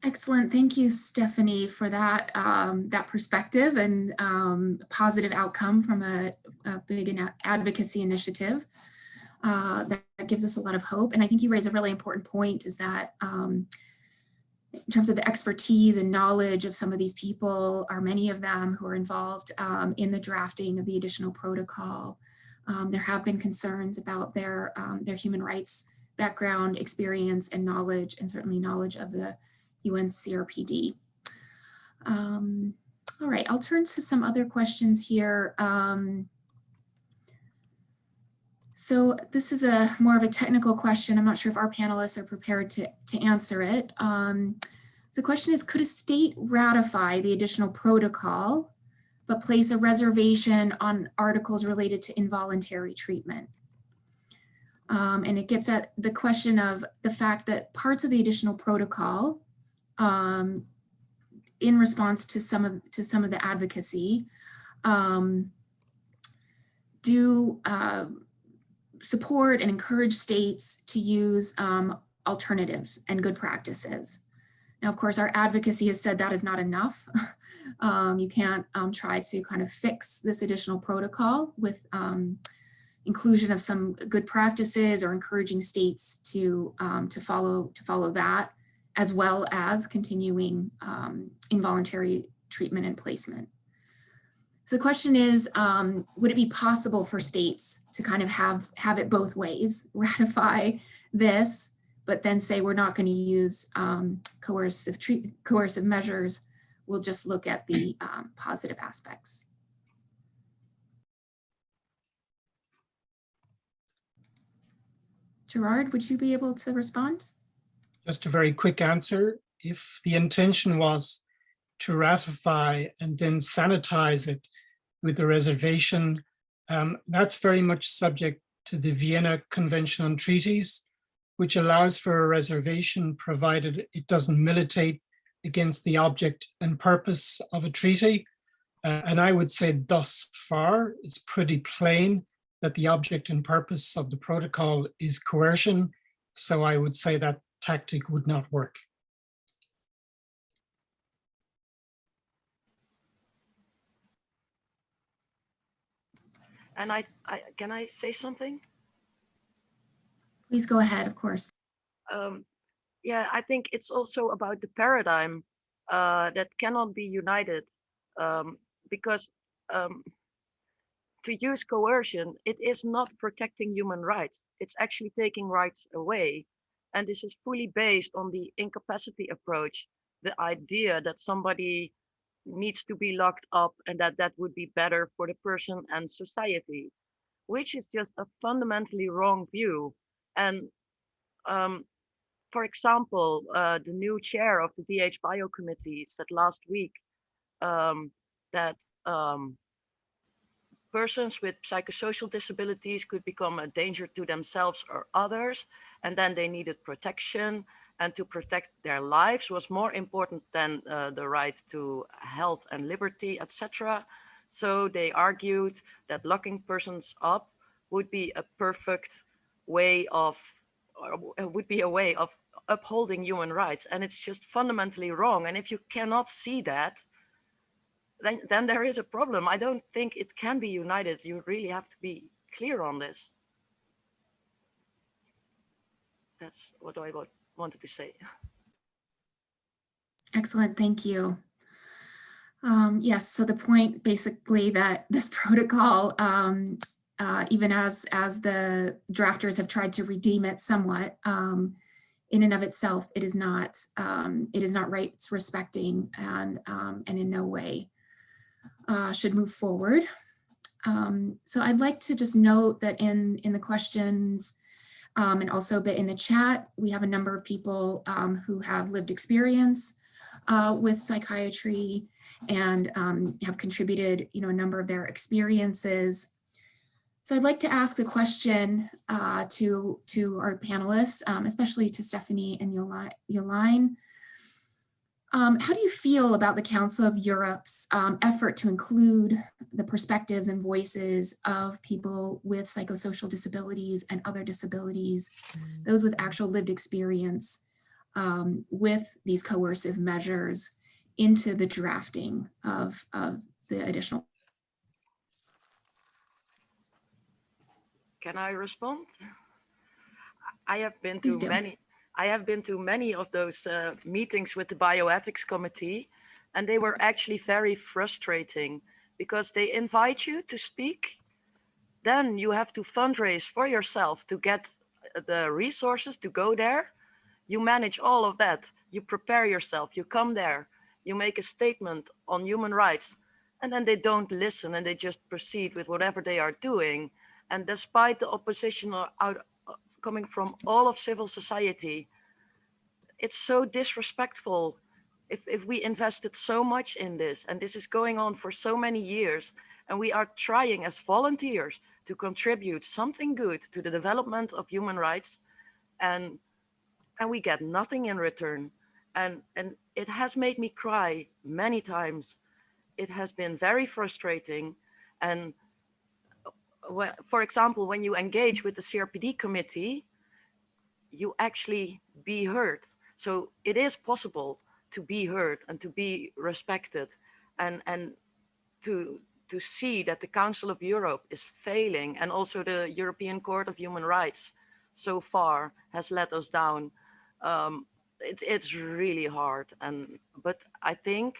Excellent. Thank you, Stephanie, for that, that perspective and positive outcome from a big advocacy initiative. That gives us a lot of hope. And I think you raise a really important point, is that in terms of the expertise and knowledge of some of these people, are many of them who are involved in the drafting of the additional protocol. There have been concerns about their human rights background, experience, and knowledge, and certainly knowledge of the UNCRPD. All right, I'll turn to some other questions here. So this is more of a technical question. I'm not sure if our panelists are prepared to answer it. So the question is, could a state ratify the additional protocol, but place a reservation on articles related to involuntary treatment? And it gets at the question of the fact that parts of the additional protocol, in response to some of the advocacy, do support and encourage states to use alternatives and good practices. Now, of course, our advocacy has said that is not enough. You can't try to kind of fix this additional protocol with inclusion of some good practices or encouraging states to follow that, as well as continuing involuntary treatment and placement. So the question is, would it be possible for states to kind of have it both ways, ratify this, but then say we're not going to use coercive measures, we'll just look at the positive aspects? Gerard, would you be able to respond? Just a very quick answer. If the intention was to ratify and then sanitize it with the reservation, that's very much subject to the Vienna Convention on Treaties, which allows for a reservation provided it doesn't militate against the object and purpose of a treaty. And I would say thus far, it's pretty plain that the object and purpose of the protocol is coercion. So I would say that tactic would not work. And can I say something? Please go ahead, of course. Yeah, I think it's also about the paradigm that cannot be united, because to use coercion, it is not protecting human rights. It's actually taking rights away. And this is fully based on the incapacity approach, the idea that somebody needs to be locked up and that would be better for the person and society, which is just a fundamentally wrong view. And for example, the new chair of the DH Bio Committee said last week that persons with psychosocial disabilities could become a danger to themselves or others, and then they needed protection, and to protect their lives was more important than the right to health and liberty, etc. So they argued that locking persons up would be a perfect way of, or would be a way of upholding human rights, and it's just fundamentally wrong. And if you cannot see that, then there is a problem. I don't think it can be united. You really have to be clear on this. That's what I wanted to say. Excellent, thank you. Yes, so the point basically that this protocol, even as the drafters have tried to redeem it somewhat, in and of itself, it is not rights respecting and in no way should move forward. So I'd like to just note that in the questions and also a bit in the chat, we have a number of people who have lived experience with psychiatry and have contributed, a number of their experiences. So I'd like to ask the question to our panelists, especially to Stephanie and Joline. How do you feel about the Council of Europe's effort to include the perspectives and voices of people with psychosocial disabilities and other disabilities, those with actual lived experience with these coercive measures into the drafting of the additional? Can I respond? I have been Please to do. many of those meetings with the bioethics committee, and they were actually very frustrating because they invite you to speak. Then you have to fundraise for yourself to get the resources to go there. You manage all of that. You prepare yourself, you come there, you make a statement on human rights, and then they don't listen and they just proceed with whatever they are doing. And despite the opposition coming from all of civil society, it's so disrespectful. If we invested so much in this, and this is going on for so many years, and we are trying as volunteers to contribute something good to the development of human rights, and we get nothing in return. And it has made me cry many times. It has been very frustrating. And for example, when you engage with the CRPD committee, you actually be heard. So it is possible to be heard and to be respected, and to see that the Council of Europe is failing, and also the European Court of Human Rights so far has let us down. It's really hard, but I think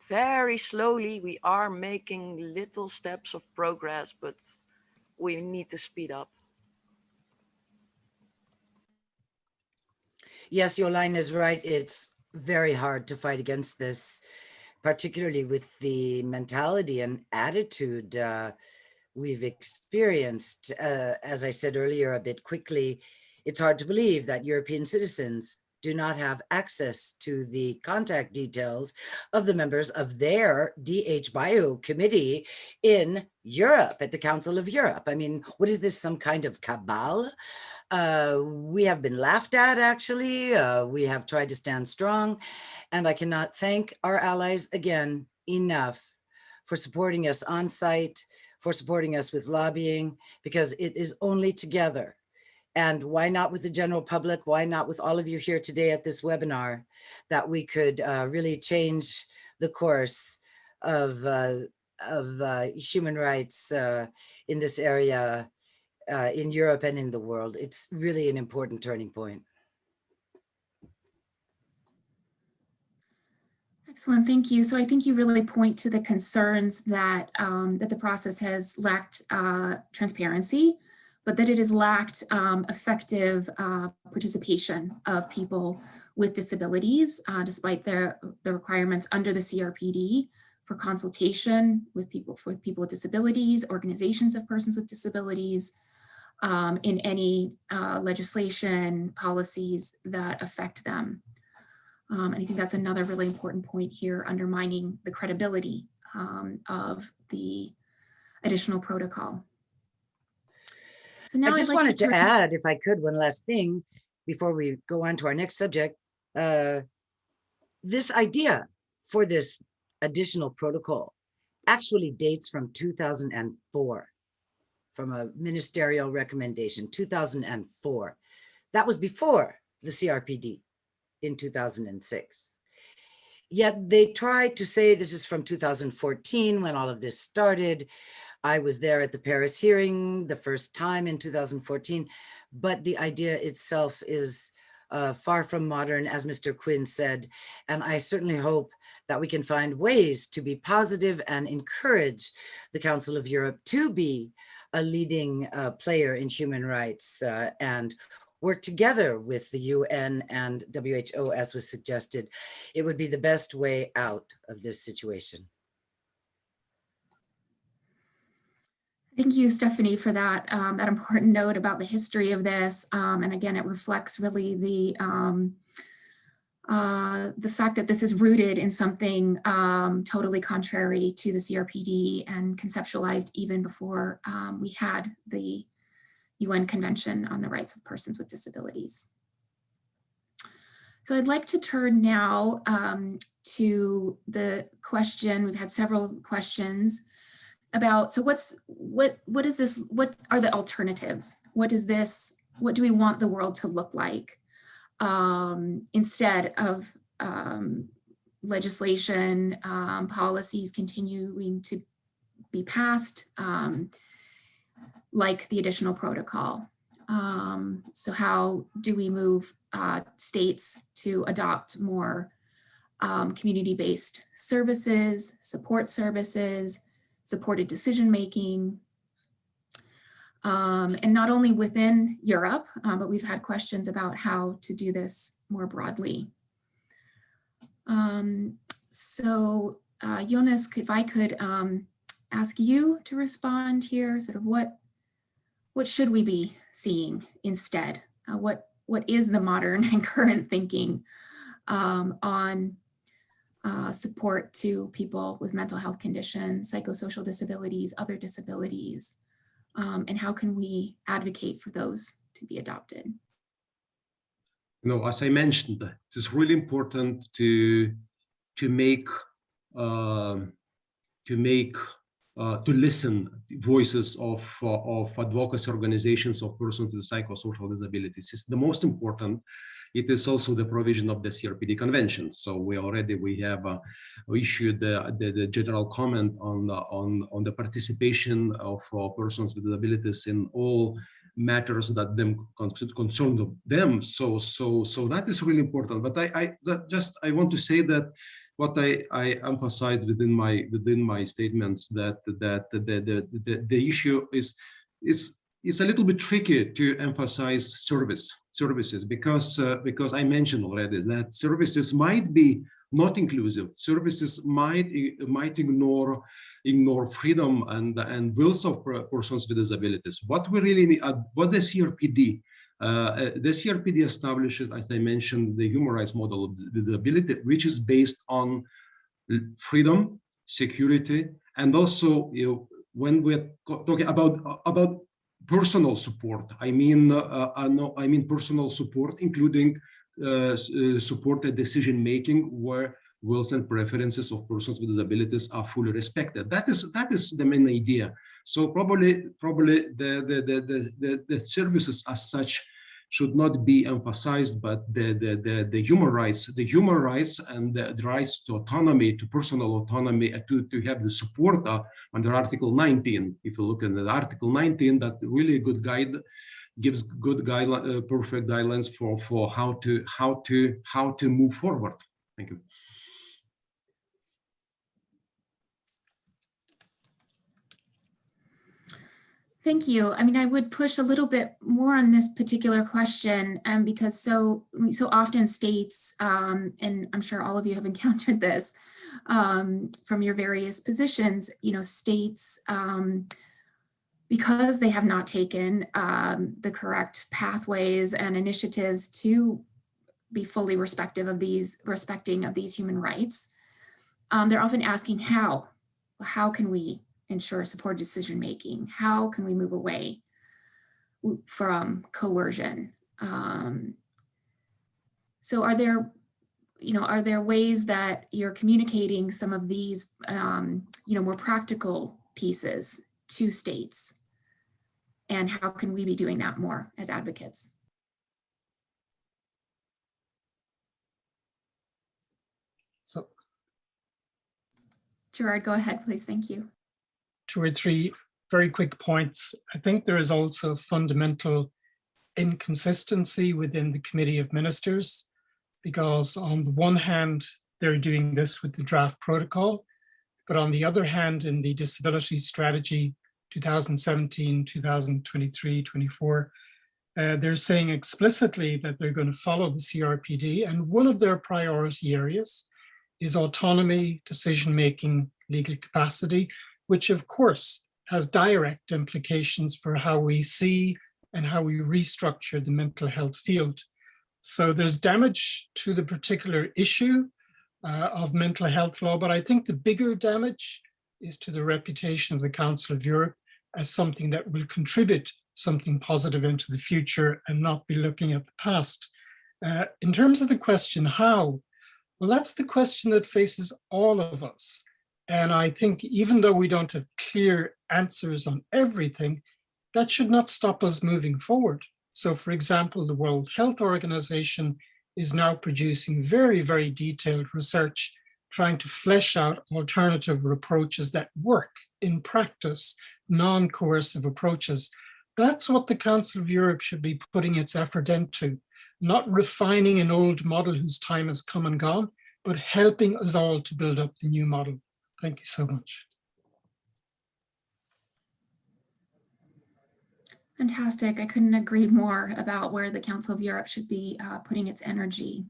very slowly we are making little steps of progress, but we need to speed up. Yes, Joline is right. It's very hard to fight against this, particularly with the mentality and attitude we've experienced. As I said earlier, a bit quickly, it's hard to believe that European citizens do not have access to the contact details of the members of their DH Bio committee in Europe, at the Council of Europe. I mean, what is this, some kind of cabal? We have been laughed at, actually. We have tried to stand strong, and I cannot thank our allies again enough for supporting us on site, for supporting us with lobbying, because it is only together. And why not with the general public? Why not with all of you here today at this webinar, that we could really change the course of human rights in this area, in Europe and in the world. It's really an important turning point. Excellent, thank you. So I think you really point to the concerns that that the process has lacked transparency, but that it has lacked effective participation of people with disabilities, despite the requirements under the CRPD for consultation with people with disabilities, organizations of persons with disabilities, in any legislation, policies that affect them. And I think that's another really important point here, undermining the credibility of the additional protocol. So now I just I'd like wanted to turn add, if I could, one last thing before we go on to our next subject. This idea for this additional protocol actually dates from 2004, from a ministerial recommendation, 2004. That was before the CRPD in 2006. Yet they tried to say this is from 2014 when all of this started. I was there at the Paris hearing the first time in 2014, but the idea itself is far from modern, as Mr. Quinn said. And I certainly hope that we can find ways to be positive and encourage the Council of Europe to be a leading player in human rights and work together with the UN and WHO, as was suggested, it would be the best way out of this situation. Thank you, Stephanie, for that, that important note about the history of this. And again, it reflects really the fact that this is rooted in something totally contrary to the CRPD and conceptualized even before we had the UN Convention on the Rights of Persons with Disabilities. So I'd like to turn now to the question. We've had several questions about, so what is this, what are the alternatives? What do we want the world to look like instead of legislation, policies continuing to be passed, like the additional protocol? So how do we move states to adopt more community-based services, support services, supported decision-making, and not only within Europe, but we've had questions about how to do this more broadly. So Jonas, if I could ask you to respond here, sort of what should we be seeing instead? What is the modern and current thinking on support to people with mental health conditions, psychosocial disabilities, other disabilities, and how can we advocate for those to be adopted? As I mentioned, it's really important to listen voices of advocacy organizations of persons with psychosocial disabilities. It's the most important. It is also the provision of the CRPD convention. So we have issued the general comment on the participation of persons with disabilities in all matters that concern them. So that is really important. But I want to say that what I emphasized within my statements, that the issue is a little bit tricky to emphasize services because I mentioned already that services might be not inclusive. Services might ignore freedom and wills of persons with disabilities. What we really need, what the CRPD establishes, as I mentioned, the human rights model of disability, which is based on freedom, security, and also, when we're talking about personal support, I mean personal support, including supported decision making, where wills and preferences of persons with disabilities are fully respected. That is the main idea. So probably the services as such should not be emphasized, but the human rights and the rights to autonomy, to personal autonomy, to have the support under Article 19. If you look at the Article 19, that really good guide gives good perfect guidelines for how to move forward. Thank you. Thank you. I mean, I would push a little bit more on this particular question, because so often states, and I'm sure all of you have encountered this from your various positions, states, because they have not taken the correct pathways and initiatives to be fully respecting of these human rights, they're often asking how can we ensure supported decision-making? How can we move away from coercion? So are there ways that you're communicating some of these, more practical pieces to states? And how can we be doing that more as advocates? So, Gerard, go ahead, please. Thank you. 2 or 3 very quick points. I think there is also fundamental inconsistency within the Committee of Ministers, because on the one hand, they're doing this with the draft protocol, but on the other hand, in the Disability Strategy 2017, 2023, 24, They're saying explicitly that they're going to follow the CRPD, and one of their priority areas is autonomy, decision-making, legal capacity, which of course has direct implications for how we see and how we restructure the mental health field. So there's damage to the particular issue of mental health law, but I think the bigger damage is to the reputation of the Council of Europe as something that will contribute something positive into the future and not be looking at the past. In terms of the question, how? Well, that's the question that faces all of us. And I think even though we don't have clear answers on everything, that should not stop us moving forward. So for example, the World Health Organization is now producing very, very detailed research, trying to flesh out alternative approaches that work in practice, non-coercive approaches. That's what the Council of Europe should be putting its effort into, not refining an old model whose time has come and gone, but helping us all to build up the new model. Thank you so much. Fantastic. I couldn't agree more about where the Council of Europe should be putting its energy.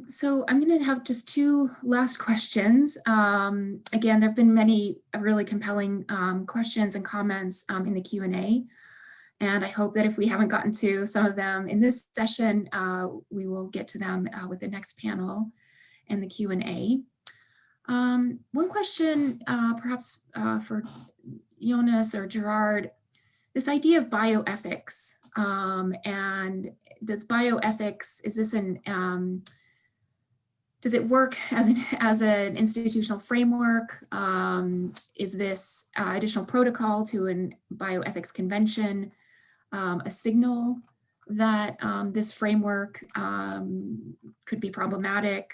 So I'm going to have just two last questions. Again, there have been many really compelling questions and comments in the Q&A. And I hope that if we haven't gotten to some of them in this session, we will get to them with the next panel and the Q&A. One question, perhaps for Jonas or Gerard, this idea of bioethics, and does bioethics, is this does it work as an institutional framework? Is this additional protocol to a bioethics convention a signal that this framework could be problematic?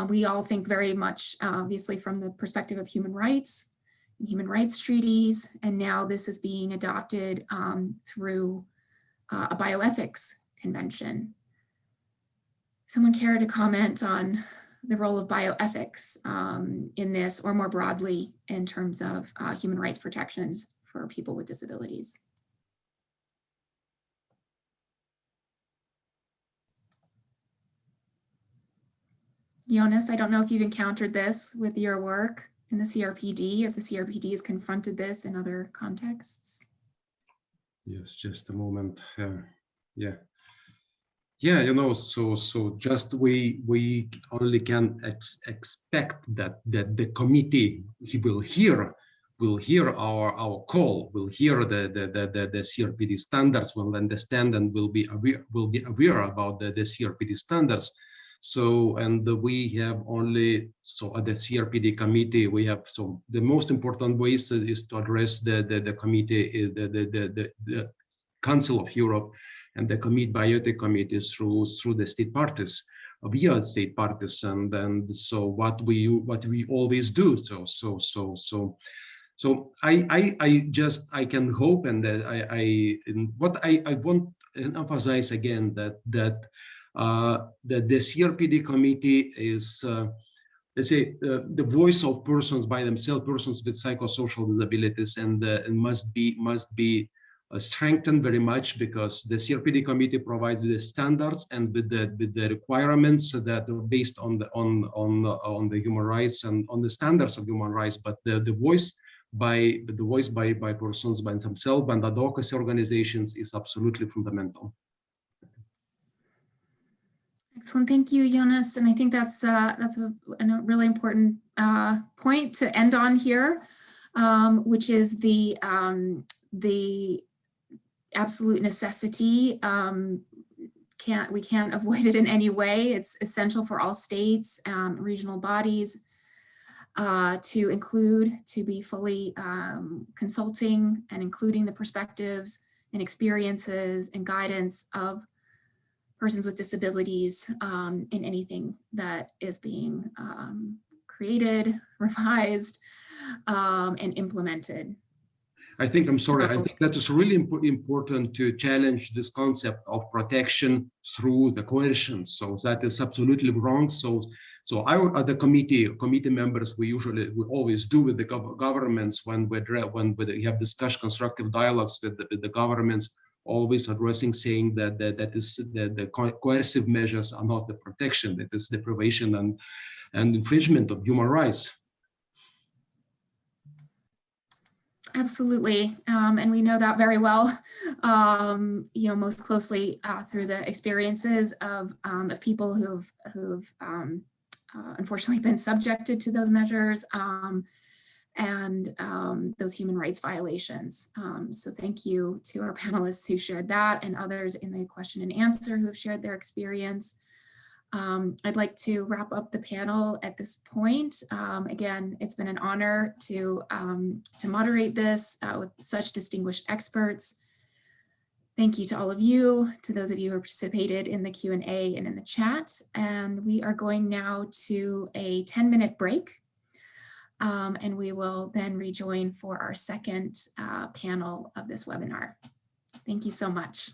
We all think very much, obviously, from the perspective of human rights and human rights treaties, and now this is being adopted through a bioethics convention. Someone care to comment on the role of bioethics in this, or more broadly in terms of human rights protections for people with disabilities? Jonas, I don't know if you've encountered this with your work in the CRPD, or if the CRPD has confronted this in other contexts. Yes, just a moment. Yeah, you know, so just we only can expect that the committee will hear our call, will hear the CRPD standards, will understand and will be aware about the CRPD standards. So, and we have only, so at the CRPD committee, we have, so the most important ways is to address the committee, the Council of Europe and the bioethics committees through the state parties, via state parties, and then so what we always do. So I can hope, and what I want to emphasize again that the CRPD committee is, let's say, the voice of persons by themselves, persons with psychosocial disabilities, and must be strengthened very much, because the CRPD committee provides the standards and with the requirements that are based on the human rights and on the standards of human rights, but the voice by persons by themselves and advocacy organizations is absolutely fundamental. Excellent, thank you, Jonas. And I think that's a really important point to end on here, which is the absolute necessity. We can't avoid it in any way. It's essential for all states, regional bodies to be fully consulting and including the perspectives and experiences and guidance of persons with disabilities in anything that is being created, revised, and implemented. I think, I'm sorry, I So- think that is really important to challenge this concept of protection through the coercion. So that is absolutely wrong. So the committee members, we always do with the governments when we have discussion, constructive dialogues with the governments, always addressing, saying that the coercive measures are not the protection, it is deprivation and infringement of human rights. Absolutely, and we know that very well, most closely through the experiences of people who've unfortunately been subjected to those measures and those human rights violations. So thank you to our panelists who shared that and others in the question and answer who have shared their experience. I'd like to wrap up the panel at this point. Again, it's been an honor to moderate this with such distinguished experts. Thank you to all of you, to those of you who participated in the Q&A and in the chat. And we are going now to a 10-minute break. And we will then rejoin for our second panel of this webinar. Thank you so much.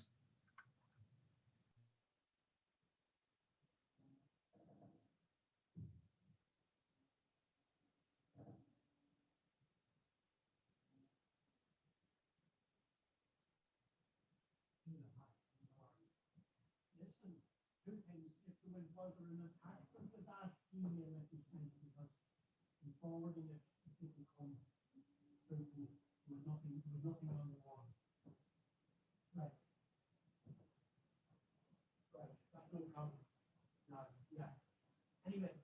Forwarding it, it didn't come through. There was nothing on the wall. Right. Right. That's no problem. No, yeah. Anyway,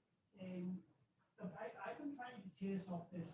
look, I've been trying to chase off this.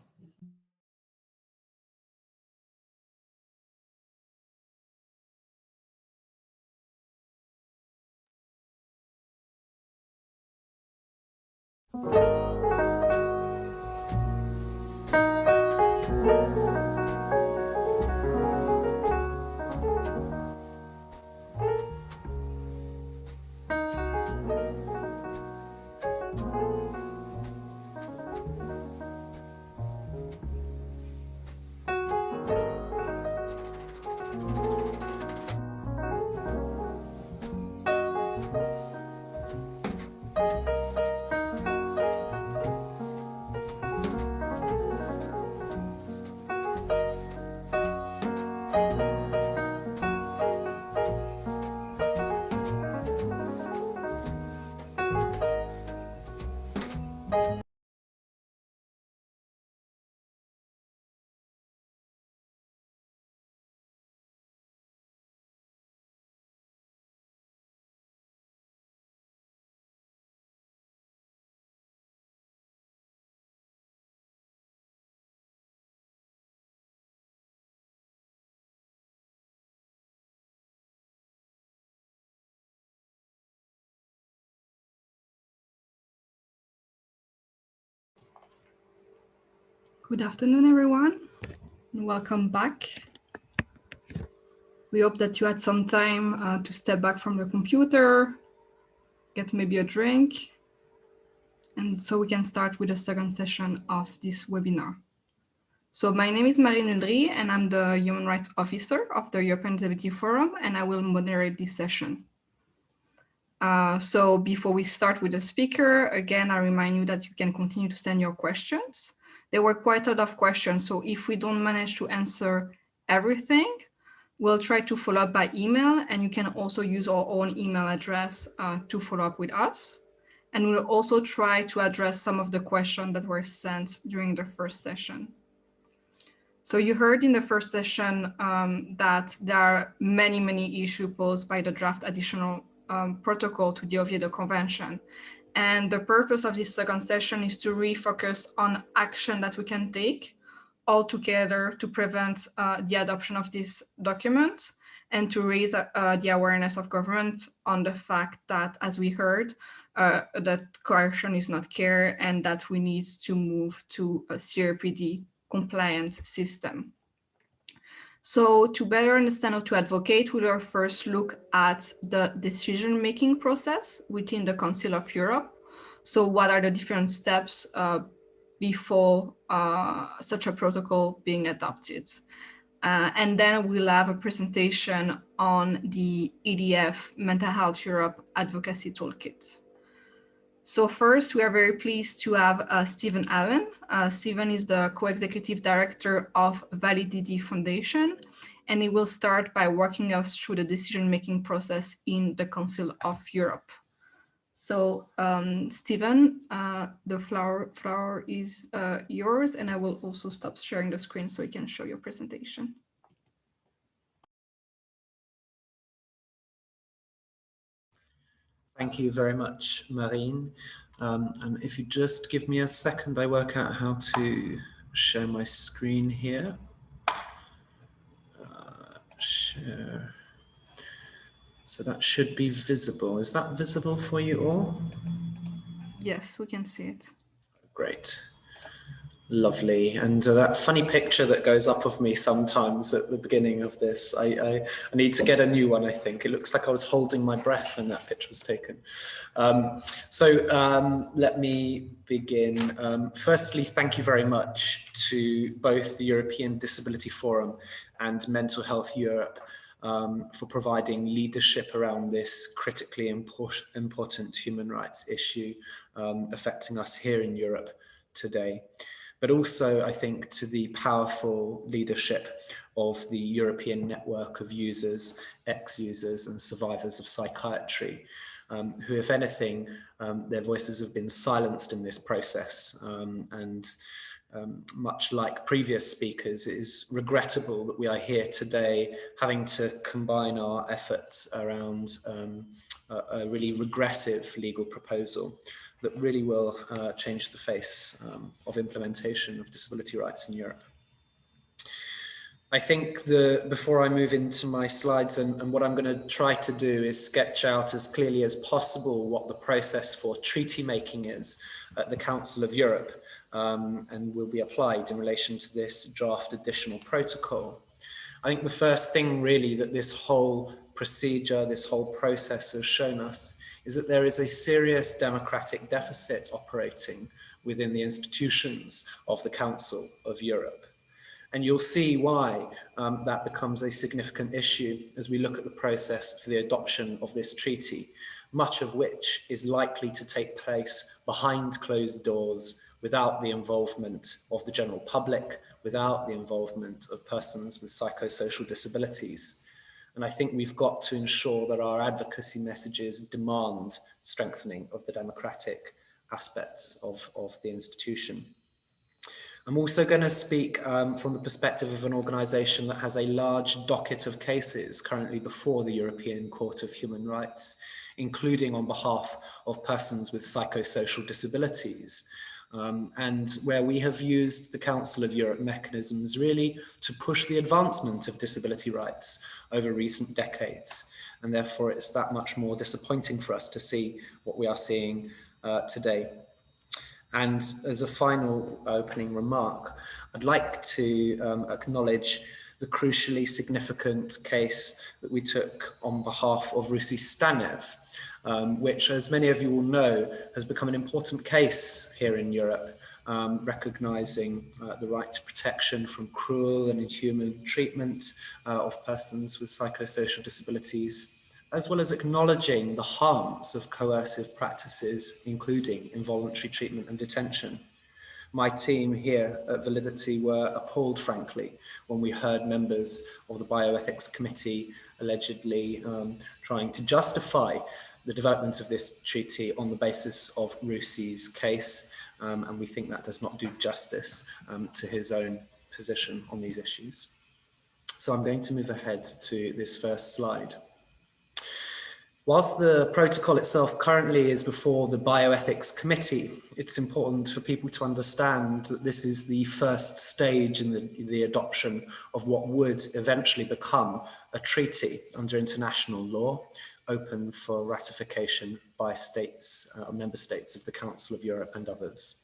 Good afternoon, everyone, and welcome back. We hope that you had some time to step back from the computer, get maybe a drink, and so we can start with the second session of this webinar. So my name is Marine Ulry, and I'm the Human Rights Officer of the European Disability Forum, and I will moderate this session. So before we start with the speaker, again, I remind you that you can continue to send your questions. There were quite a lot of questions, so if we don't manage to answer everything, we'll try to follow up by email, and you can also use our own email address to follow up with us. And we'll also try to address some of the questions that were sent during the first session. So you heard in the first session that there are many issues posed by the draft additional protocol to the Oviedo Convention. And the purpose of this second session is to refocus on action that we can take all together to prevent the adoption of this document and to raise the awareness of government on the fact that, as we heard, that coercion is not care and that we need to move to a CRPD compliant system. So to better understand how to advocate, we will first look at the decision-making process within the Council of Europe. So what are the different steps before such a protocol being adopted? And then we'll have a presentation on the EDF Mental Health Europe Advocacy Toolkit. So first, we are very pleased to have Stephen Allen. Stephen is the co-executive director of Validity Foundation, and he will start by walking us through the decision-making process in the Council of Europe. So Stephen, the floor is yours, and I will also stop sharing the screen so you can show your presentation. Thank you very much, Marine. And if you just give me a second, I work out how to share my screen here. Share. So that should be visible. Is that visible for you all? Yes, we can see it. Great. Lovely. And that funny picture that goes up of me sometimes at the beginning of this, I need to get a new one, I think. It looks like I was holding my breath when that picture was taken. Let me begin. Firstly, thank you very much to both the European Disability Forum and Mental Health Europe for providing leadership around this critically important human rights issue affecting us here in Europe today. But also, I think, to the powerful leadership of the European network of users, ex-users and survivors of psychiatry, who, if anything, their voices have been silenced in this process. Much like previous speakers, it is regrettable that we are here today having to combine our efforts around a really regressive legal proposal that really will change the face of implementation of disability rights in Europe. I think before I move into my slides and what I'm going to try to do is sketch out as clearly as possible what the process for treaty making is at the Council of Europe and will be applied in relation to this draft additional protocol. I think the first thing really that this whole procedure, this whole process has shown us is that there is a serious democratic deficit operating within the institutions of the Council of Europe. And you'll see why that becomes a significant issue as we look at the process for the adoption of this treaty, much of which is likely to take place behind closed doors without the involvement of the general public, without the involvement of persons with psychosocial disabilities. And I think we've got to ensure that our advocacy messages demand strengthening of the democratic aspects of the institution. I'm also going to speak from the perspective of an organisation that has a large docket of cases currently before the European Court of Human Rights, including on behalf of persons with psychosocial disabilities. And where we have used the Council of Europe mechanisms really to push the advancement of disability rights over recent decades. And therefore it's that much more disappointing for us to see what we are seeing today. And as a final opening remark, I'd like to acknowledge the crucially significant case that we took on behalf of Rusy Stanev, which, as many of you will know, has become an important case here in Europe, recognizing the right to protection from cruel and inhuman treatment of persons with psychosocial disabilities, as well as acknowledging the harms of coercive practices, including involuntary treatment and detention. My team here at Validity were appalled, frankly, when we heard members of the Bioethics Committee allegedly trying to justify the development of this treaty on the basis of Rusy's case, and we think that does not do justice to his own position on these issues. So I'm going to move ahead to this first slide. Whilst the protocol itself currently is before the Bioethics Committee, it's important for people to understand that this is the first stage in the adoption of what would eventually become a treaty under international law, open for ratification by states, member states of the Council of Europe and others.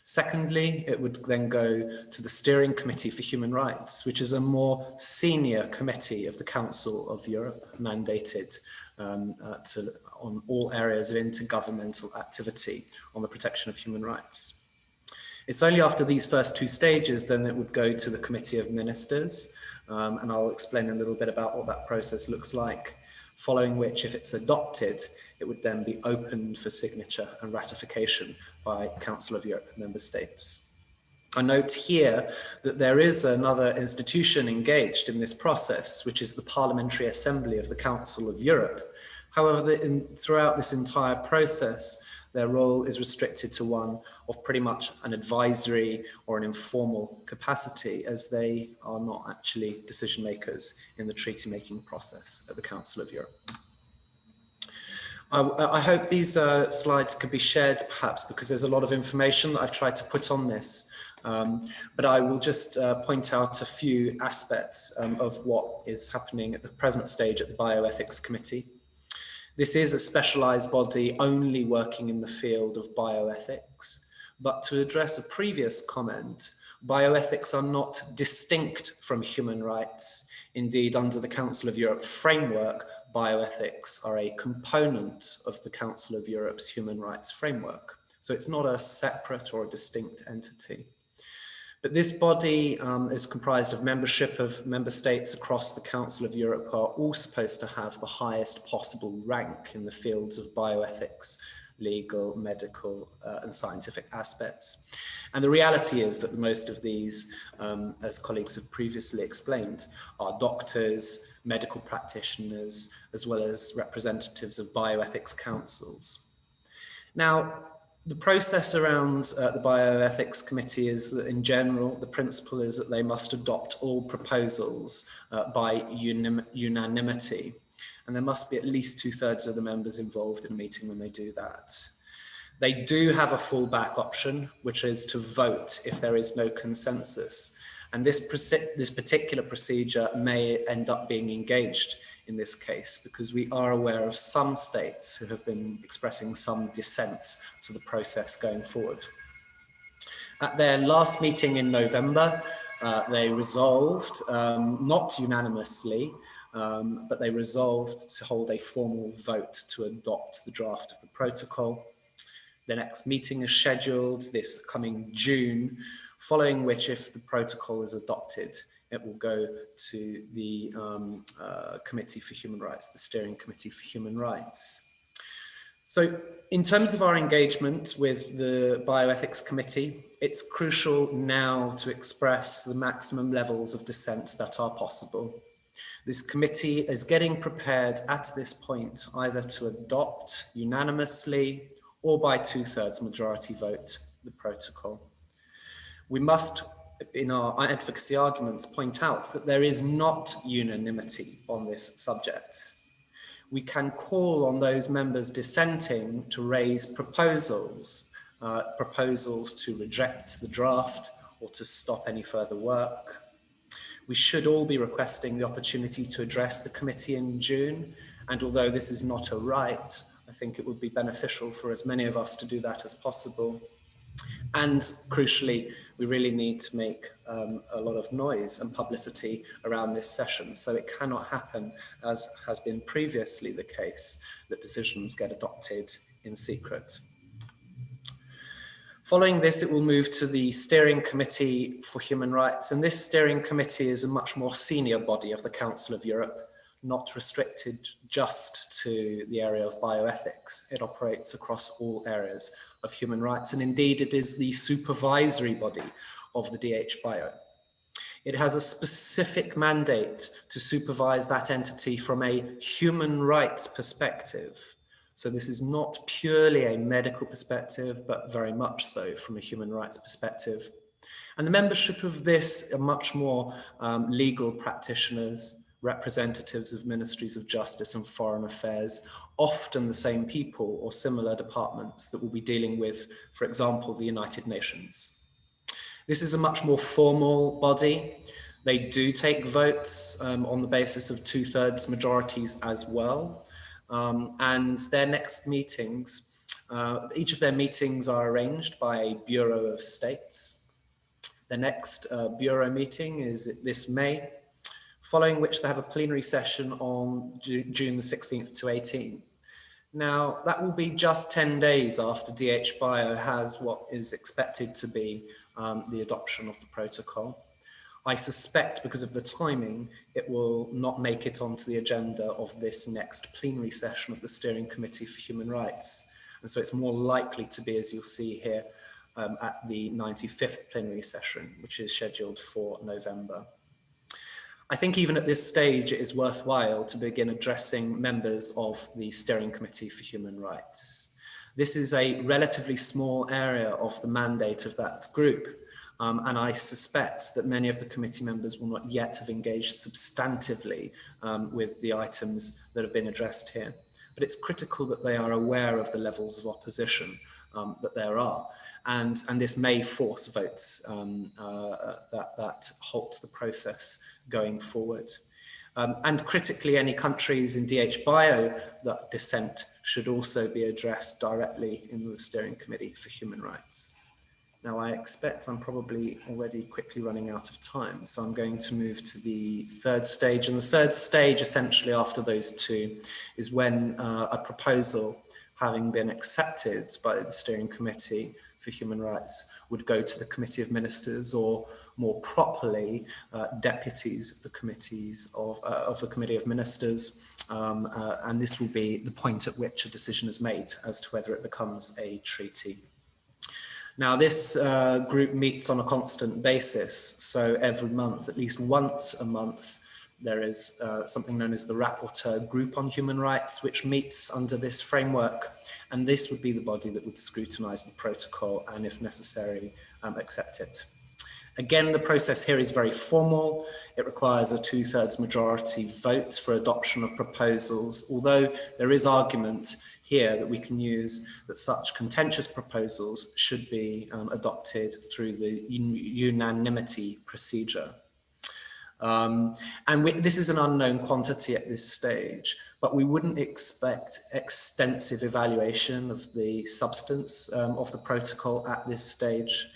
Secondly, it would then go to the Steering Committee for Human Rights, which is a more senior committee of the Council of Europe, mandated on all areas of intergovernmental activity on the protection of human rights. It's only after these first two stages then it would go to the Committee of Ministers, and I'll explain a little bit about what that process looks like, following which, if it's adopted, it would then be opened for signature and ratification by Council of Europe member states. I note here that there is another institution engaged in this process, which is the Parliamentary Assembly of the Council of Europe. However, throughout this entire process, their role is restricted to one of pretty much an advisory or an informal capacity, as they are not actually decision makers in the treaty making process at the Council of Europe. I hope these slides could be shared perhaps because there's a lot of information that I've tried to put on this. But I will just point out a few aspects of what is happening at the present stage at the Bioethics Committee. This is a specialized body only working in the field of bioethics. But to address a previous comment, bioethics are not distinct from human rights. Indeed, under the Council of Europe framework, bioethics are a component of the Council of Europe's human rights framework. So it's not a separate or a distinct entity. But this body is comprised of membership of member states across the Council of Europe who are all supposed to have the highest possible rank in the fields of bioethics, legal, medical, and scientific aspects. And the reality is that most of these, as colleagues have previously explained, are doctors, medical practitioners, as well as representatives of bioethics councils. Now, the process around the Bioethics Committee is that in general, the principle is that they must adopt all proposals by unanimity. And there must be at least 2/3 of the members involved in a meeting when they do that. They do have a fallback option, which is to vote if there is no consensus. And this particular procedure may end up being engaged in this case, because we are aware of some states who have been expressing some dissent to the process going forward. At their last meeting in November, they resolved, not unanimously, but they resolved to hold a formal vote to adopt the draft of the protocol. The next meeting is scheduled this coming June, following which, if the protocol is adopted, it will go to the Committee for Human Rights, the Steering Committee for Human Rights. So in terms of our engagement with the Bioethics Committee, it's crucial now to express the maximum levels of dissent that are possible. This committee is getting prepared at this point either to adopt unanimously or by 2/3 majority vote the protocol. We must, in our advocacy arguments, point out that there is not unanimity on this subject. We can call on those members dissenting to raise proposals to reject the draft or to stop any further work. We should all be requesting the opportunity to address the committee in June, and although this is not a right, I think it would be beneficial for as many of us to do that as possible. And crucially, we really need to make a lot of noise and publicity around this session, so it cannot happen, as has been previously the case, that decisions get adopted in secret. Following this, it will move to the Steering Committee for Human Rights, and this Steering Committee is a much more senior body of the Council of Europe, not restricted just to the area of bioethics. It operates across all areas of human rights, and indeed it is the supervisory body of the DHBio. It has a specific mandate to supervise that entity from a human rights perspective. So this is not purely a medical perspective, but very much so from a human rights perspective. And the membership of this are much more legal practitioners, representatives of ministries of justice and foreign affairs, often the same people or similar departments that will be dealing with, for example, the United Nations. This is a much more formal body. They do take votes on the basis of 2/3 majorities as well. And their next meetings, each of their meetings are arranged by a Bureau of States. The next Bureau meeting is this May, following which they have a plenary session on June the 16th to 18th. Now, that will be just 10 days after DH Bio has what is expected to be the adoption of the protocol. I suspect, because of the timing, it will not make it onto the agenda of this next plenary session of the Steering Committee for Human Rights. And so it's more likely to be, as you'll see here, at the 95th plenary session, which is scheduled for November. I think even at this stage, it is worthwhile to begin addressing members of the Steering Committee for Human Rights. This is a relatively small area of the mandate of that group, and I suspect that many of the committee members will not yet have engaged substantively with the items that have been addressed here. But it's critical that they are aware of the levels of opposition that there are. And this may force votes that halt the process going forward. And critically, any countries in DH Bio that dissent should also be addressed directly in the Steering Committee for Human Rights. Now, I expect I'm probably already quickly running out of time, so I'm going to move to the third stage. And the third stage, essentially after those two, is when a proposal, having been accepted by the Steering Committee for Human Rights, would go to the Committee of Ministers, or more properly, deputies of the committees of the Committee of Ministers. And this will be the point at which a decision is made as to whether it becomes a treaty. Now, this group meets on a constant basis. So every month, at least once a month, there is something known as the Rapporteur Group on Human Rights, which meets under this framework. And this would be the body that would scrutinize the protocol and, if necessary, accept it. Again, the process here is very formal. It requires a 2/3 majority vote for adoption of proposals, although there is argument here that we can use that such contentious proposals should be adopted through the unanimity procedure. This is an unknown quantity at this stage, but we wouldn't expect extensive evaluation of the substance of the protocol at this stage,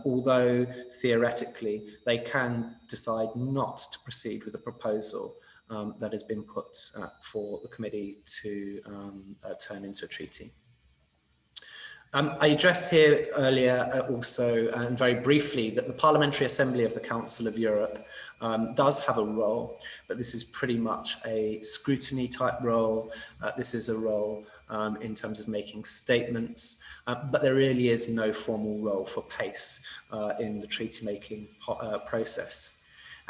although theoretically they can decide not to proceed with a proposal that has been put for the committee to turn into a treaty. I addressed here earlier also, and very briefly, that the Parliamentary Assembly of the Council of Europe does have a role, but this is pretty much a scrutiny type role. This is a role in terms of making statements, but there really is no formal role for PACE in the treaty making process.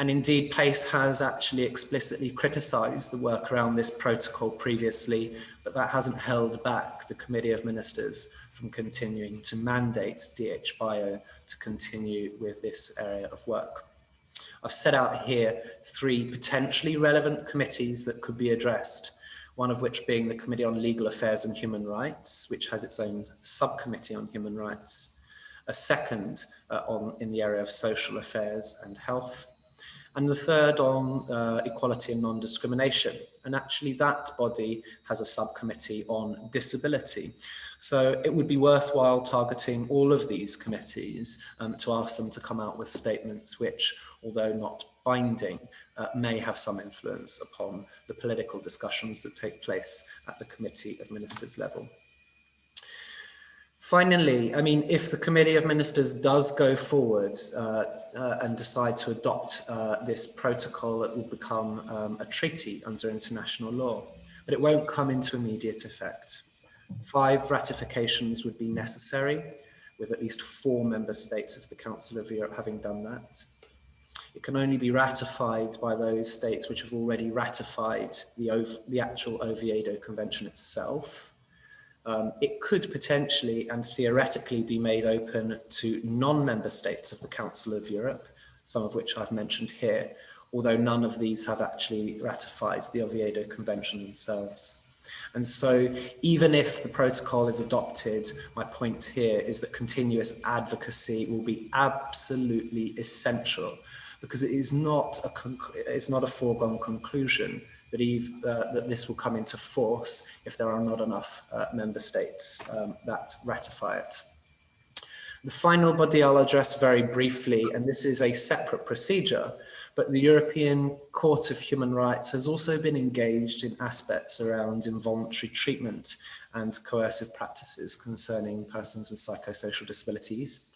And indeed, PACE has actually explicitly criticised the work around this protocol previously, but that hasn't held back the Committee of Ministers from continuing to mandate DH Bio to continue with this area of work. I've set out here 3 potentially relevant committees that could be addressed, one of which being the Committee on Legal Affairs and Human Rights, which has its own subcommittee on human rights, a second in the area of social affairs and health, and the third on equality and non-discrimination. And actually that body has a subcommittee on disability. So it would be worthwhile targeting all of these committees to ask them to come out with statements which, although not binding, may have some influence upon the political discussions that take place at the Committee of Ministers level. Finally, I mean, if the Committee of Ministers does go forward and decide to adopt this protocol, it will become a treaty under international law, but it won't come into immediate effect. 5 ratifications would be necessary, with at least 4 member states of the Council of Europe having done that. It can only be ratified by those states which have already ratified the actual Oviedo Convention itself. It could potentially and theoretically be made open to non-member states of the Council of Europe, some of which I've mentioned here, although none of these have actually ratified the Oviedo Convention themselves. And so even if the protocol is adopted, my point here is that continuous advocacy will be absolutely essential, because it is not a foregone conclusion that this will come into force if there are not enough member states that ratify it. The final body I'll address very briefly, and this is a separate procedure, but the European Court of Human Rights has also been engaged in aspects around involuntary treatment and coercive practices concerning persons with psychosocial disabilities.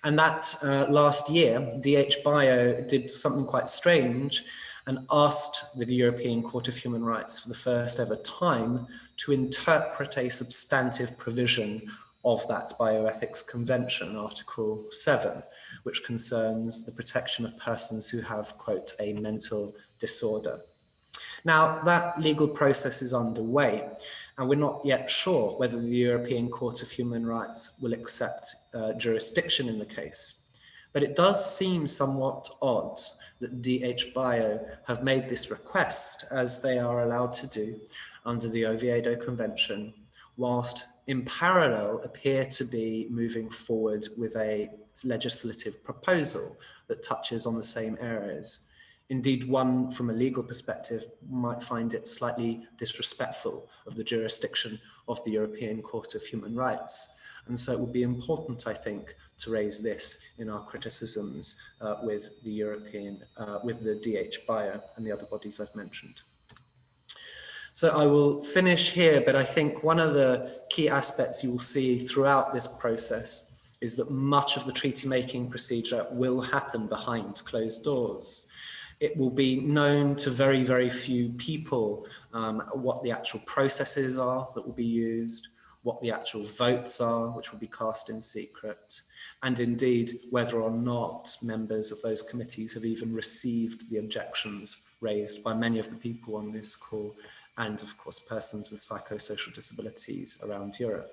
And that last year, DH Bio did something quite strange and asked the European Court of Human Rights for the first ever time to interpret a substantive provision of that Bioethics Convention, Article 7, which concerns the protection of persons who have, quote, a mental disorder. Now, that legal process is underway, and we're not yet sure whether the European Court of Human Rights will accept jurisdiction in the case. But it does seem somewhat odd that DH Bio have made this request, as they are allowed to do under the Oviedo Convention, whilst in parallel appear to be moving forward with a legislative proposal that touches on the same areas. Indeed, one from a legal perspective might find it slightly disrespectful of the jurisdiction of the European Court of Human Rights. And so it will be important, I think, to raise this in our criticisms with the DH Bio and the other bodies I've mentioned. So I will finish here, but I think one of the key aspects you will see throughout this process is that much of the treaty-making procedure will happen behind closed doors. It will be known to very, very few people what the actual processes are that will be used, what the actual votes are, which will be cast in secret, and indeed whether or not members of those committees have even received the objections raised by many of the people on this call, and of course persons with psychosocial disabilities around Europe.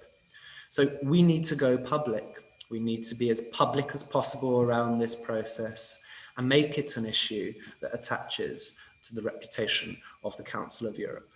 So we need to go public. We need to be as public as possible around this process and make it an issue that attaches to the reputation of the Council of Europe.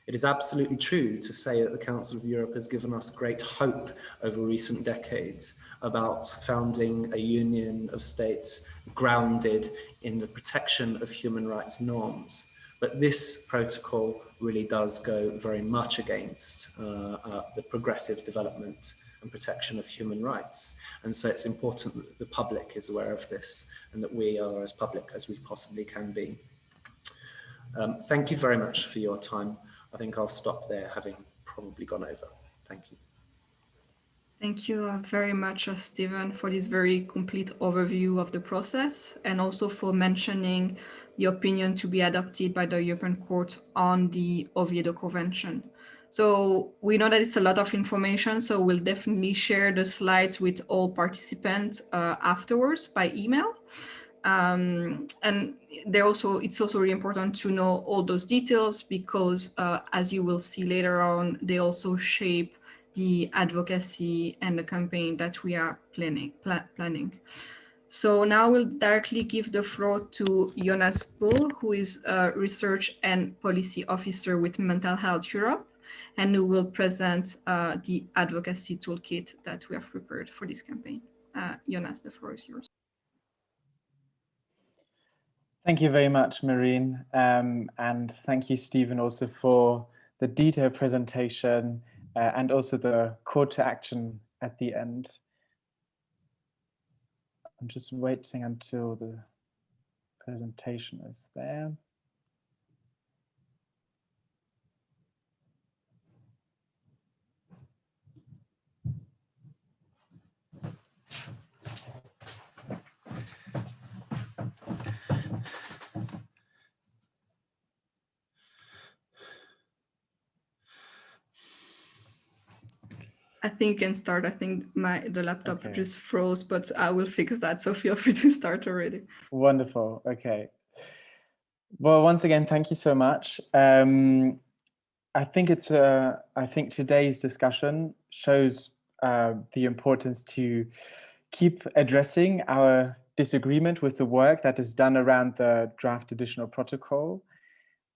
It is absolutely true to say that the Council of Europe has given us great hope over recent decades about founding a union of states grounded in the protection of human rights norms. But this protocol really does go very much against the progressive development and protection of human rights. And so it's important that the public is aware of this and that we are as public as we possibly can be. Thank you very much for your time. I think I'll stop there, having probably gone over. Thank you. Thank you very much, Stephen, for this very complete overview of the process, and also for mentioning the opinion to be adopted by the European Court on the Oviedo Convention. So we know that it's a lot of information, so we'll definitely share the slides with all participants afterwards by email. And it's also really important to know all those details because as you will see later on, they also shape the advocacy and the campaign that we are planning. So now we'll directly give the floor to Jonas Bull, who is a research and policy officer with Mental Health Europe, and who will present the advocacy toolkit that we have prepared for this campaign. Jonas, the floor is yours. Thank you very much, Marine. And thank you, Stephen, also for the detailed presentation and also the call to action at the end. I'm just waiting until the presentation is there. I think you can start. I think the laptop just froze, but I will fix that. So feel free to start already. Wonderful. Okay. Well, once again, thank you so much. I think today's discussion shows the importance to keep addressing our disagreement with the work that is done around the draft additional protocol.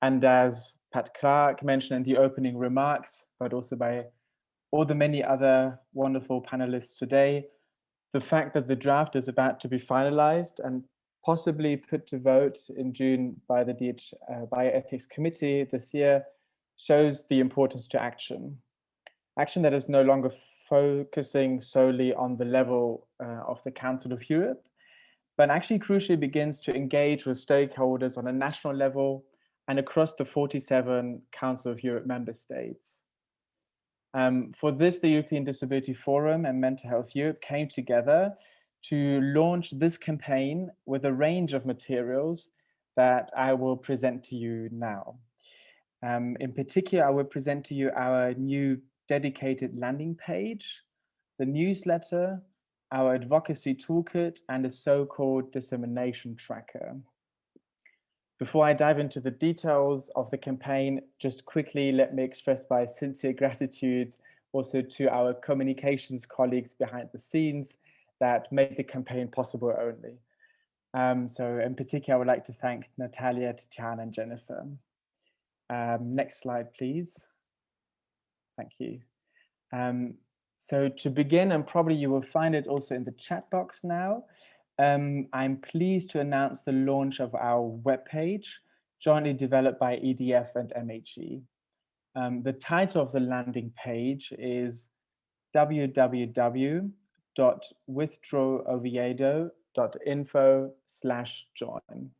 And as Pat Clark mentioned in the opening remarks, but also by all the many other wonderful panelists today, the fact that the draft is about to be finalized and possibly put to vote in June by the DH Bioethics Committee this year shows the importance to action. Action that is no longer focusing solely on the level of the Council of Europe, but actually crucially begins to engage with stakeholders on a national level and across the 47 Council of Europe member states. For this, the European Disability Forum and Mental Health Europe came together to launch this campaign with a range of materials that I will present to you now. In particular, I will present to you our new dedicated landing page, the newsletter, our advocacy toolkit, and a so-called dissemination tracker. Before I dive into the details of the campaign, just quickly let me express my sincere gratitude also to our communications colleagues behind the scenes that made the campaign possible only. So in particular, I would like to thank Natalia, Tatiana, and Jennifer. Next slide, please. Thank you. So to begin, and probably you will find it also in the chat box now, I'm pleased to announce the launch of our webpage, jointly developed by EDF and MHE. The title of the landing page is www.withdrawoviedo.info/join.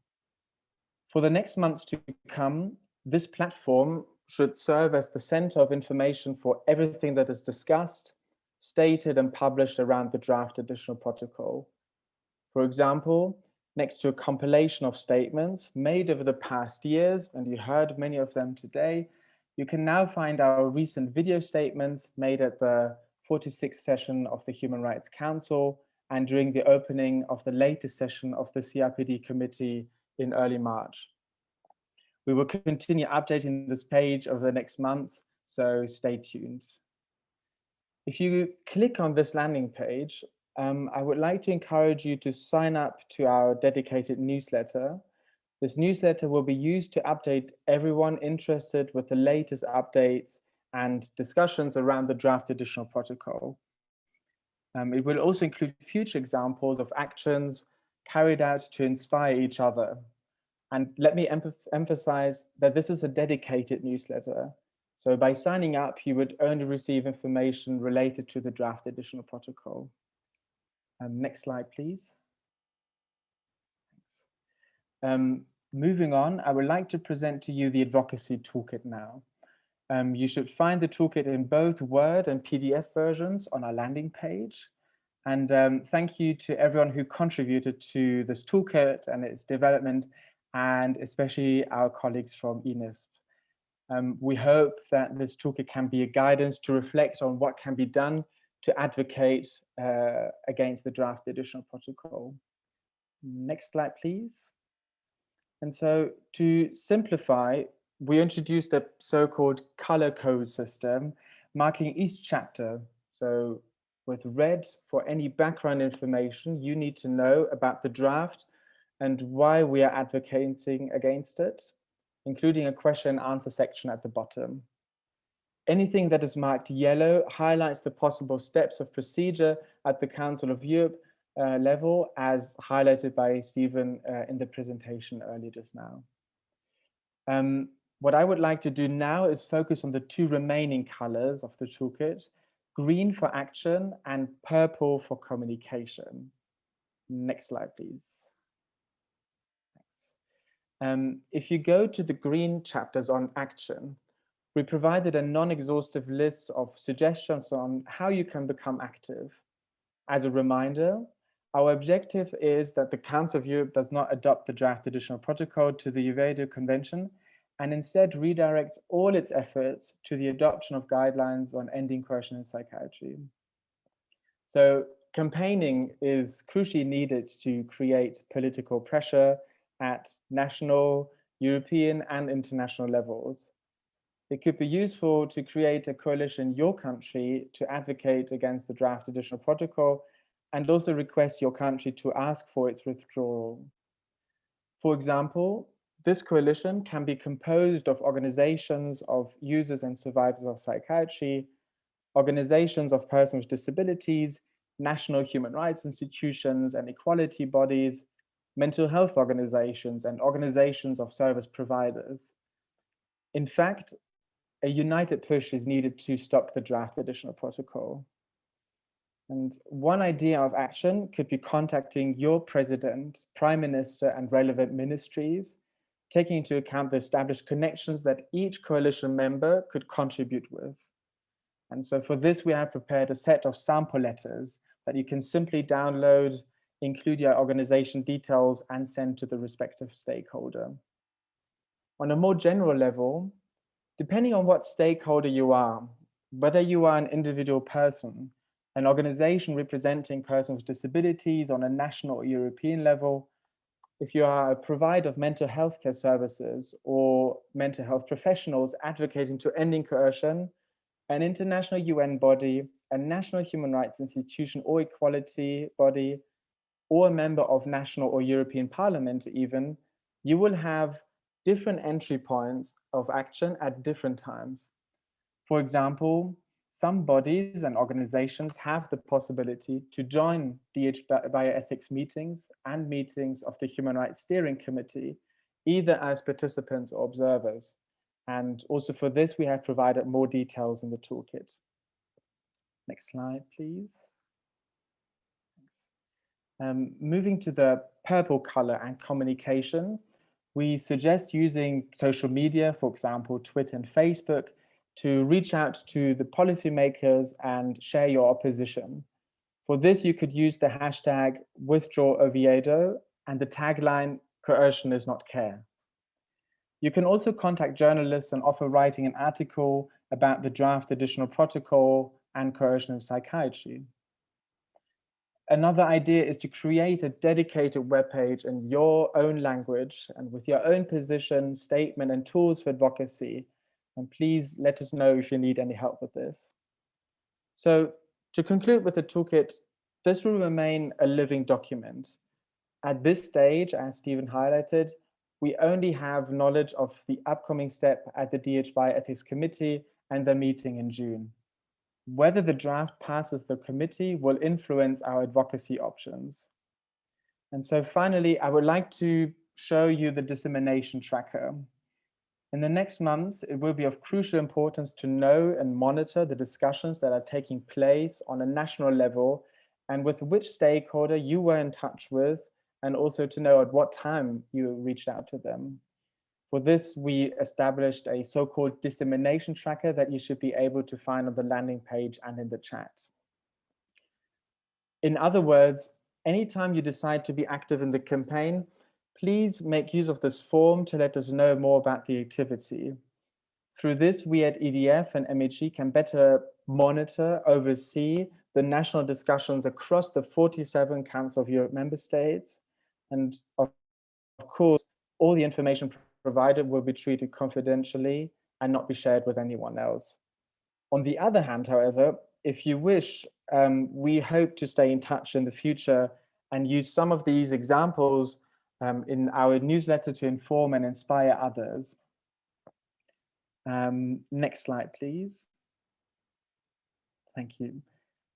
For the next months to come, this platform should serve as the center of information for everything that is discussed, stated, and published around the draft additional protocol. For example, next to a compilation of statements made over the past years, and you heard many of them today, you can now find our recent video statements made at the 46th session of the Human Rights Council and during the opening of the latest session of the CRPD committee in early March. We will continue updating this page over the next months, so stay tuned. If you click on this landing page, I would like to encourage you to sign up to our dedicated newsletter. This newsletter will be used to update everyone interested with the latest updates and discussions around the draft additional protocol. It will also include future examples of actions carried out to inspire each other. And let me emphasize that this is a dedicated newsletter. So by signing up, you would only receive information related to the draft additional protocol. Next slide, please. Thanks. Moving on, I would like to present to you the advocacy toolkit now. You should find the toolkit in both Word and PDF versions on our landing page. And thank you to everyone who contributed to this toolkit and its development, and especially our colleagues from ENISP. We hope that this toolkit can be a guidance to reflect on what can be done to advocate against the draft additional protocol. Next slide, please. And so to simplify, we introduced a so-called color code system marking each chapter. So with red for any background information you need to know about the draft and why we are advocating against it, including a question and answer section at the bottom. Anything that is marked yellow highlights the possible steps of procedure at the Council of Europe level, as highlighted by Stephen in the presentation earlier just now. What I would like to do now is focus on the two remaining colors of the toolkit, green for action and purple for communication. Next slide, please. Thanks. If you go to the green chapters on action, we provided a non-exhaustive list of suggestions on how you can become active. As a reminder, our objective is that the Council of Europe does not adopt the draft additional protocol to the Oviedo Convention and instead redirects all its efforts to the adoption of guidelines on ending coercion in psychiatry. So campaigning is crucially needed to create political pressure at national, European, and international levels. It could be useful to create a coalition in your country to advocate against the draft additional protocol and also request your country to ask for its withdrawal. For example, this coalition can be composed of organizations of users and survivors of psychiatry, organizations of persons with disabilities, national human rights institutions and equality bodies, mental health organizations, and organizations of service providers. In fact, a united push is needed to stop the draft additional protocol. And one idea of action could be contacting your president, prime minister, and relevant ministries, taking into account the established connections that each coalition member could contribute with. And so for this, we have prepared a set of sample letters that you can simply download, include your organization details, and send to the respective stakeholder. On a more general level, depending on what stakeholder you are, whether you are an individual person, an organization representing persons with disabilities on a national or European level, if you are a provider of mental health care services or mental health professionals advocating to ending coercion, an international UN body, a national human rights institution or equality body, or a member of national or European Parliament even, you will have different entry points of action at different times. For example, some bodies and organizations have the possibility to join DH bioethics meetings and meetings of the Human Rights Steering Committee, either as participants or observers. And also for this, we have provided more details in the toolkit. Next slide, please. Moving to the purple color and communication, we suggest using social media, for example, Twitter and Facebook, to reach out to the policymakers and share your opposition. For this, you could use the hashtag #WithdrawOviedo and the tagline, "Coercion is not care." You can also contact journalists and offer writing an article about the draft additional protocol and coercion in psychiatry. Another idea is to create a dedicated webpage in your own language and with your own position, statement, and tools for advocacy. And please let us know if you need any help with this. So to conclude with the toolkit, this will remain a living document. At this stage, as Stephen highlighted, we only have knowledge of the upcoming step at the DH Bioethics Committee and the meeting in June. Whether the draft passes the committee will influence our advocacy options. And so finally, I would like to show you the dissemination tracker. In the next months, it will be of crucial importance to know and monitor the discussions that are taking place on a national level and with which stakeholder you were in touch with, and also to know at what time you reached out to them. For this, we established a so-called dissemination tracker that you should be able to find on the landing page and in the chat. In other words, anytime you decide to be active in the campaign, please make use of this form to let us know more about the activity. Through this, we at EDF and MHE can better monitor, oversee the national discussions across the 47 Council of Europe member states. And of course, all the information provided will be treated confidentially and not be shared with anyone else. On the other hand, however, if you wish, we hope to stay in touch in the future and use some of these examples in our newsletter to inform and inspire others. Next slide, please. Thank you.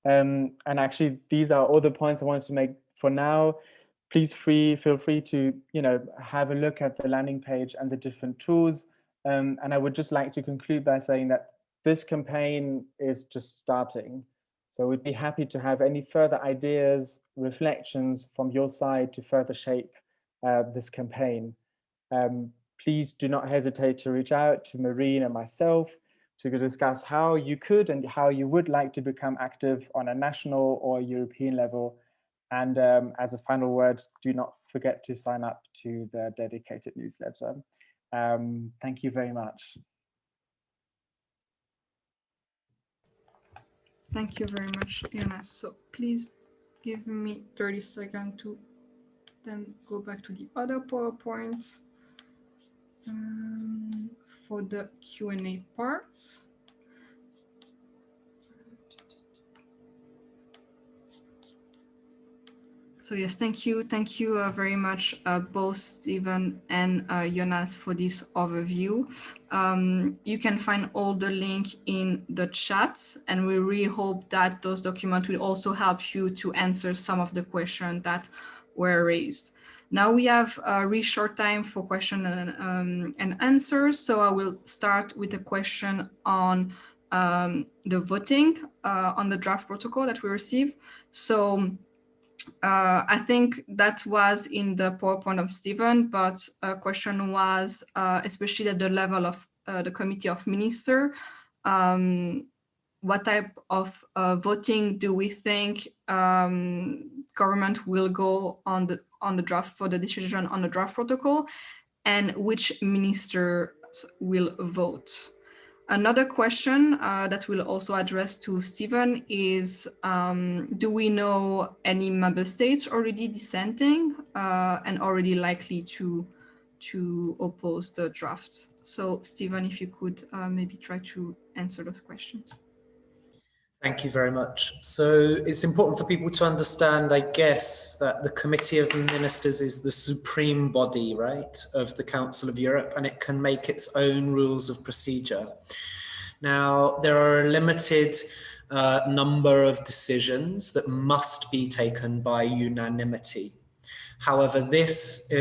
And actually, these are all the points I wanted to make for now. Please feel free to have a look at the landing page and the different tools. And I would just like to conclude by saying that this campaign is just starting. So we'd be happy to have any further ideas, reflections from your side to further shape this campaign. Please do not hesitate to reach out to Marine and myself to discuss how you could and how you would like to become active on a national or European level. And as a final word, do not forget to sign up to the dedicated newsletter. Thank you very much. Thank you very much, Jonas. So please give me 30 seconds to then go back to the other PowerPoints for the Q&A parts. So yes, thank you very much, both Stephen and Jonas, for this overview. You can find all the link in the chat, and we really hope that those documents will also help you to answer some of the questions that were raised. Now we have a really short time for question and answers, so I will start with a question on the voting on the draft protocol that we received. So I think that was in the PowerPoint of Stephen, but a question was, especially at the level of the Committee of Ministers, what type of voting do we think government will go on the draft for the decision on the draft protocol, and which ministers will vote? Another question that we'll also address to Stephen is, do we know any member states already dissenting and already likely to oppose the drafts? So Stephen, if you could maybe try to answer those questions. Thank you very much. So it's important for people to understand, I guess, that the Committee of Ministers is the supreme body, right, of the Council of Europe, and it can make its own rules of procedure. Now, there are a limited number of decisions that must be taken by unanimity. However, this,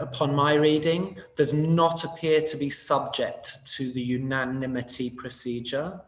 upon my reading, does not appear to be subject to the unanimity procedure.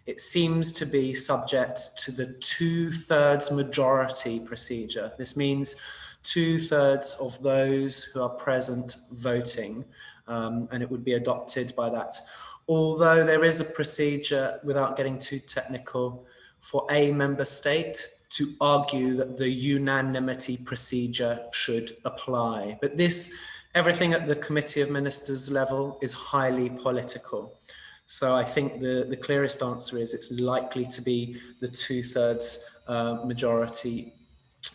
It seems to be subject to the 2/3 majority procedure. This means 2/3 of those who are present voting, and it would be adopted by that. Although there is a procedure, without getting too technical, for a member state to argue that the unanimity procedure should apply. But this, everything at the Committee of Ministers level is highly political. So I think the clearest answer is it's likely to be the 2/3 majority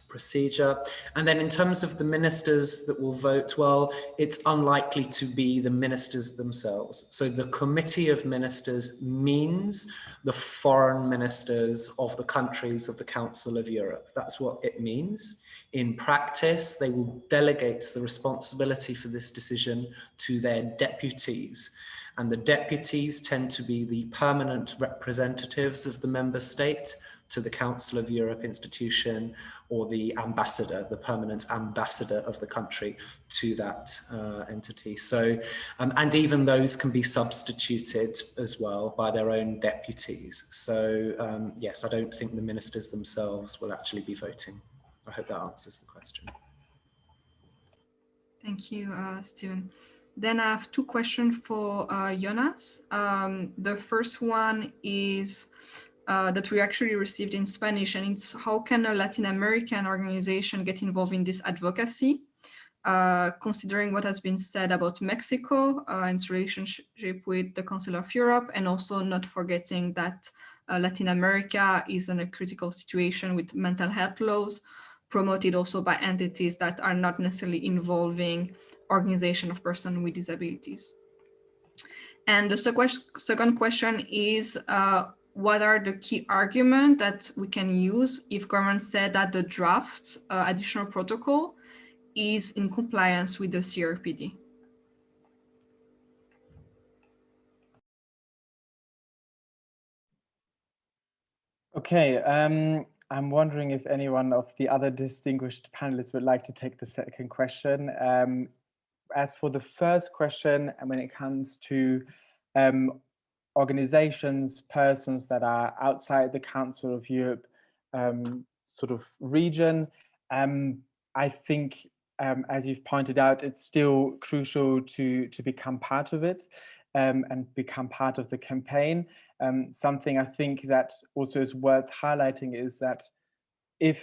procedure. And then in terms of the ministers that will vote, well, it's unlikely to be the ministers themselves. So the Committee of Ministers means the foreign ministers of the countries of the Council of Europe. That's what it means. In practice, they will delegate the responsibility for this decision to their deputies. And the deputies tend to be the permanent representatives of the member state to the Council of Europe institution, or the ambassador, the permanent ambassador of the country to that entity. So, and even those can be substituted as well by their own deputies. So yes, I don't think the ministers themselves will actually be voting. I hope that answers the question. Thank you, Stephen. Then I have two questions for Jonas. The first one is that we actually received in Spanish, and it's how can a Latin American organization get involved in this advocacy, considering what has been said about Mexico and its relationship with the Council of Europe, and also not forgetting that Latin America is in a critical situation with mental health laws promoted also by entities that are not necessarily involving organization of persons with disabilities. And the second question is, what are the key arguments that we can use if government said that the draft additional protocol is in compliance with the CRPD? Okay, I'm wondering if anyone of the other distinguished panelists would like to take the second question. As for the first question, and when it comes to organizations, persons that are outside the Council of Europe sort of region, I think, as you've pointed out, it's still crucial to become part of it and become part of the campaign. Something I think that also is worth highlighting is that if,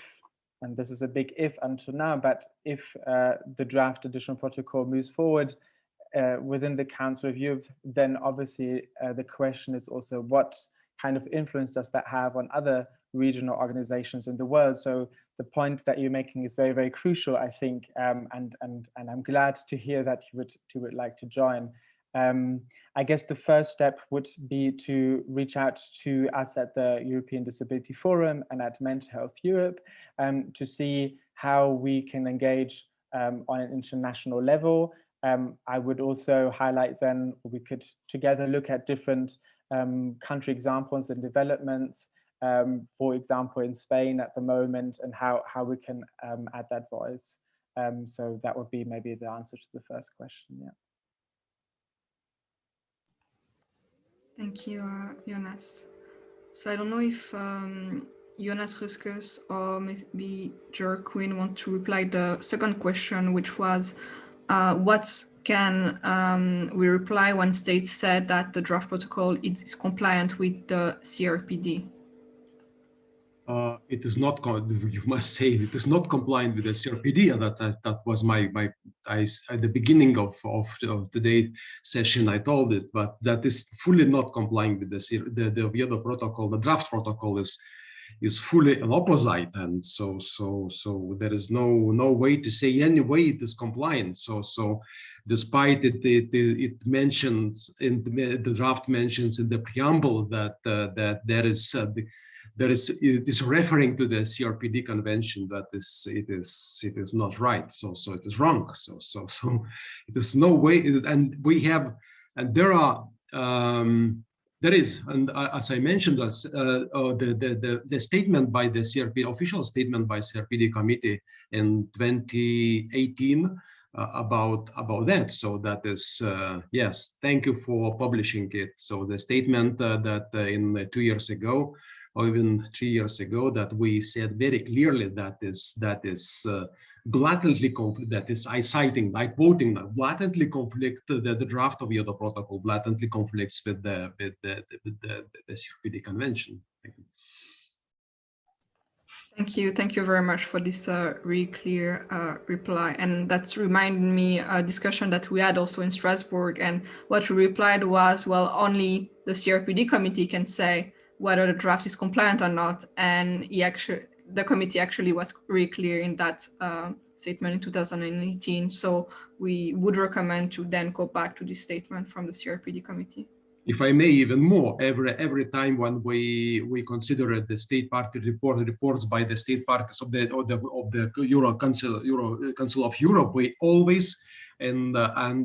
and this is a big if until now, but if the draft additional protocol moves forward within the Council of Europe, then obviously the question is also what kind of influence does that have on other regional organizations in the world? So the point that you're making is very, very crucial, I think, and I'm glad to hear that you would like to join. I guess the first step would be to reach out to us at the European Disability Forum and at Mental Health Europe to see how we can engage on an international level. I would also highlight then we could together look at different country examples and developments, for example, in Spain at the moment, and how we can add that voice. So that would be maybe the answer to the first question, yeah. Thank you, Jonas. So I don't know if Jonas Ruskus or maybe Jer Quinn want to reply the second question, which was, what can we reply when states said that the draft protocol is compliant with the CRPD? It is not. You must say it is not compliant with the CRPD, and that was at the beginning of today's session. I told it, but that is fully not complying with the Oviedo protocol. The draft protocol is fully an opposite, and so there is no way to say any way it is compliant. So despite it mentions in the draft mentions in the preamble that it is referring to the CRPD convention, that it is not right. So it is wrong. So it is no way. And we have, and there are. There is, and as I mentioned, the statement by the CRPD, official statement by CRPD committee in 2018 about that. So that is, yes, thank you for publishing it. So the statement that in 2 years ago, or even 3 years ago, that we said very clearly that is blatantly conflict, that is I citing, I quoting that blatantly conflict, the draft of Oviedo protocol blatantly conflicts with the CRPD convention. Thank you very much for this really clear reply. And that's reminded me a discussion that we had also in Strasbourg, and what we replied was, well, only the CRPD committee can say whether the draft is compliant or not, and the committee actually was really clear in that statement in 2018. So we would recommend to then go back to this statement from the CRPD committee. If I may, even more, every time when we consider the state party reports by the state parties of the Council of Europe, we always and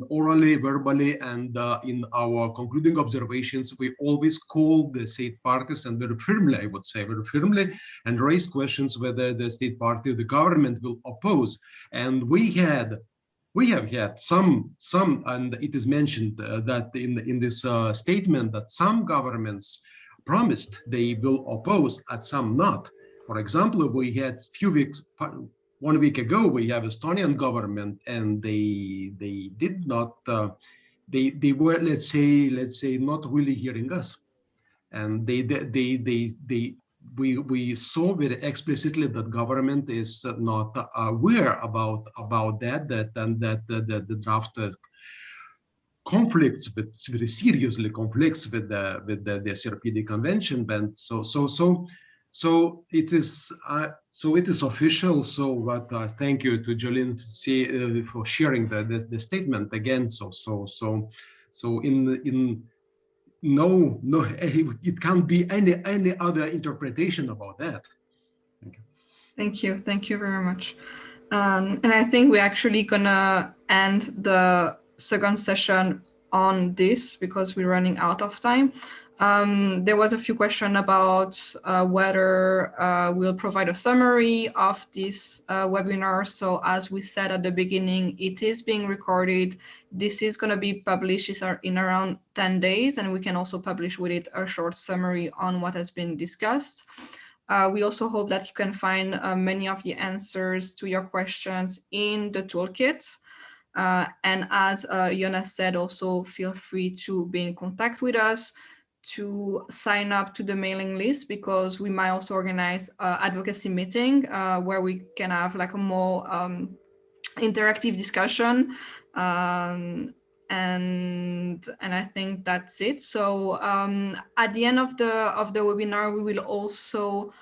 orally, verbally, and in our concluding observations, we always call the state parties, and very firmly, I would say, very firmly, and raise questions whether the state party, the government, will oppose. And we have had some, and it is mentioned that in this statement that some governments promised they will oppose, and some not. For example, we had 1 week ago, we have Estonian government, and they did not, they were, let's say not really hearing us, and we saw very explicitly that government is not aware about that, and that the draft conflicts with, very seriously conflicts with the CRPD convention, and so it is official. So, but thank you to Jolene for sharing the statement again. No, it can't be any other interpretation about that. Thank you. Thank you very much. And I think we're actually gonna end the second session on this because we're running out of time. There was a few questions about whether we'll provide a summary of this webinar. So as we said at the beginning, it is being recorded. This is going to be published in around 10 days, and we can also publish with it a short summary on what has been discussed. We also hope that you can find many of the answers to your questions in the toolkit. And as Jonas said, also feel free to be in contact with us, to sign up to the mailing list, because we might also organize an advocacy meeting where we can have like a more interactive discussion. And I think that's it. So at the end of the webinar, we will also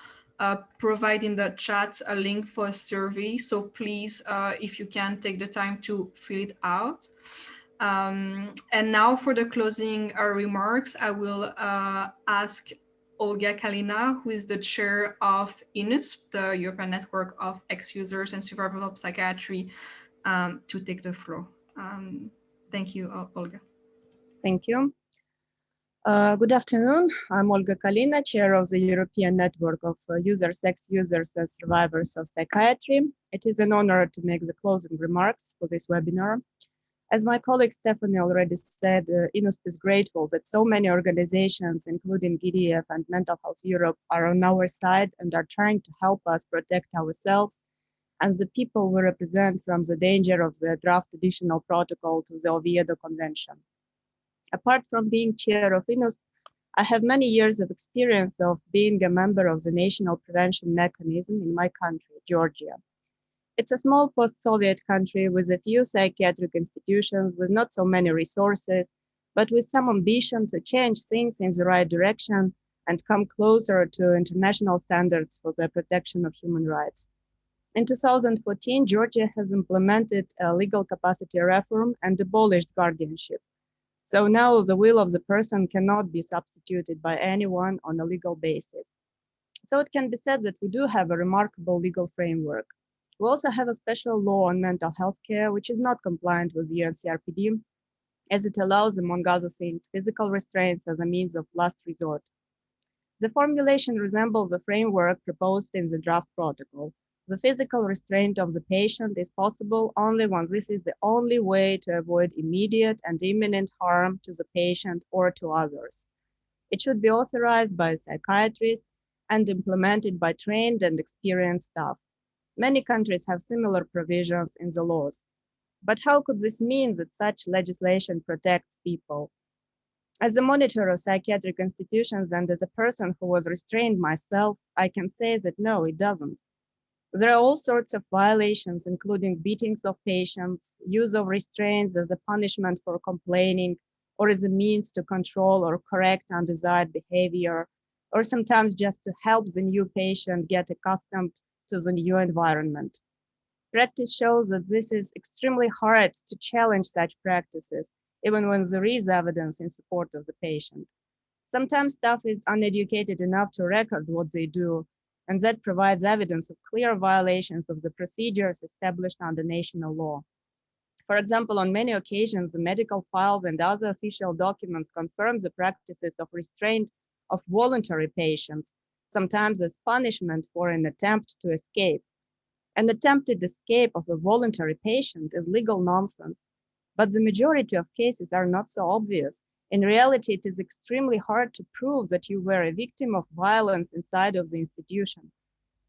provide in the chat a link for a survey. So please, if you can, take the time to fill it out. And now for the closing remarks, I will ask Olga Kalina, who is the chair of INUSP, the European Network of Ex-Users and Survivors of Psychiatry, to take the floor. Thank you, Olga. Thank you. Good afternoon. I'm Olga Kalina, chair of the European Network of Users, Ex-Users and Survivors of Psychiatry. It is an honor to make the closing remarks for this webinar. As my colleague Stephanie already said, INUSP is grateful that so many organizations, including EDF and Mental Health Europe, are on our side and are trying to help us protect ourselves and the people we represent from the danger of the draft additional protocol to the Oviedo Convention. Apart from being chair of INUSP, I have many years of experience of being a member of the National Prevention Mechanism in my country, Georgia. It's a small post-Soviet country with a few psychiatric institutions, with not so many resources, but with some ambition to change things in the right direction and come closer to international standards for the protection of human rights. In 2014, Georgia has implemented a legal capacity reform and abolished guardianship. So now the will of the person cannot be substituted by anyone on a legal basis. So it can be said that we do have a remarkable legal framework. We also have a special law on mental health care, which is not compliant with UNCRPD, as it allows, among other things, physical restraints as a means of last resort. The formulation resembles the framework proposed in the draft protocol. The physical restraint of the patient is possible only when this is the only way to avoid immediate and imminent harm to the patient or to others. It should be authorized by a psychiatrist and implemented by trained and experienced staff. Many countries have similar provisions in the laws. But how could this mean that such legislation protects people? As a monitor of psychiatric institutions and as a person who was restrained myself, I can say that no, it doesn't. There are all sorts of violations, including beatings of patients, use of restraints as a punishment for complaining, or as a means to control or correct undesired behavior, or sometimes just to help the new patient get accustomed to the new environment. Practice shows that this is extremely hard to challenge such practices, even when there is evidence in support of the patient. Sometimes staff is uneducated enough to record what they do, and that provides evidence of clear violations of the procedures established under national law. For example, on many occasions, the medical files and other official documents confirm the practices of restraint of voluntary patients, sometimes as punishment for an attempt to escape. An attempted escape of a voluntary patient is legal nonsense, but the majority of cases are not so obvious. In reality, it is extremely hard to prove that you were a victim of violence inside of the institution.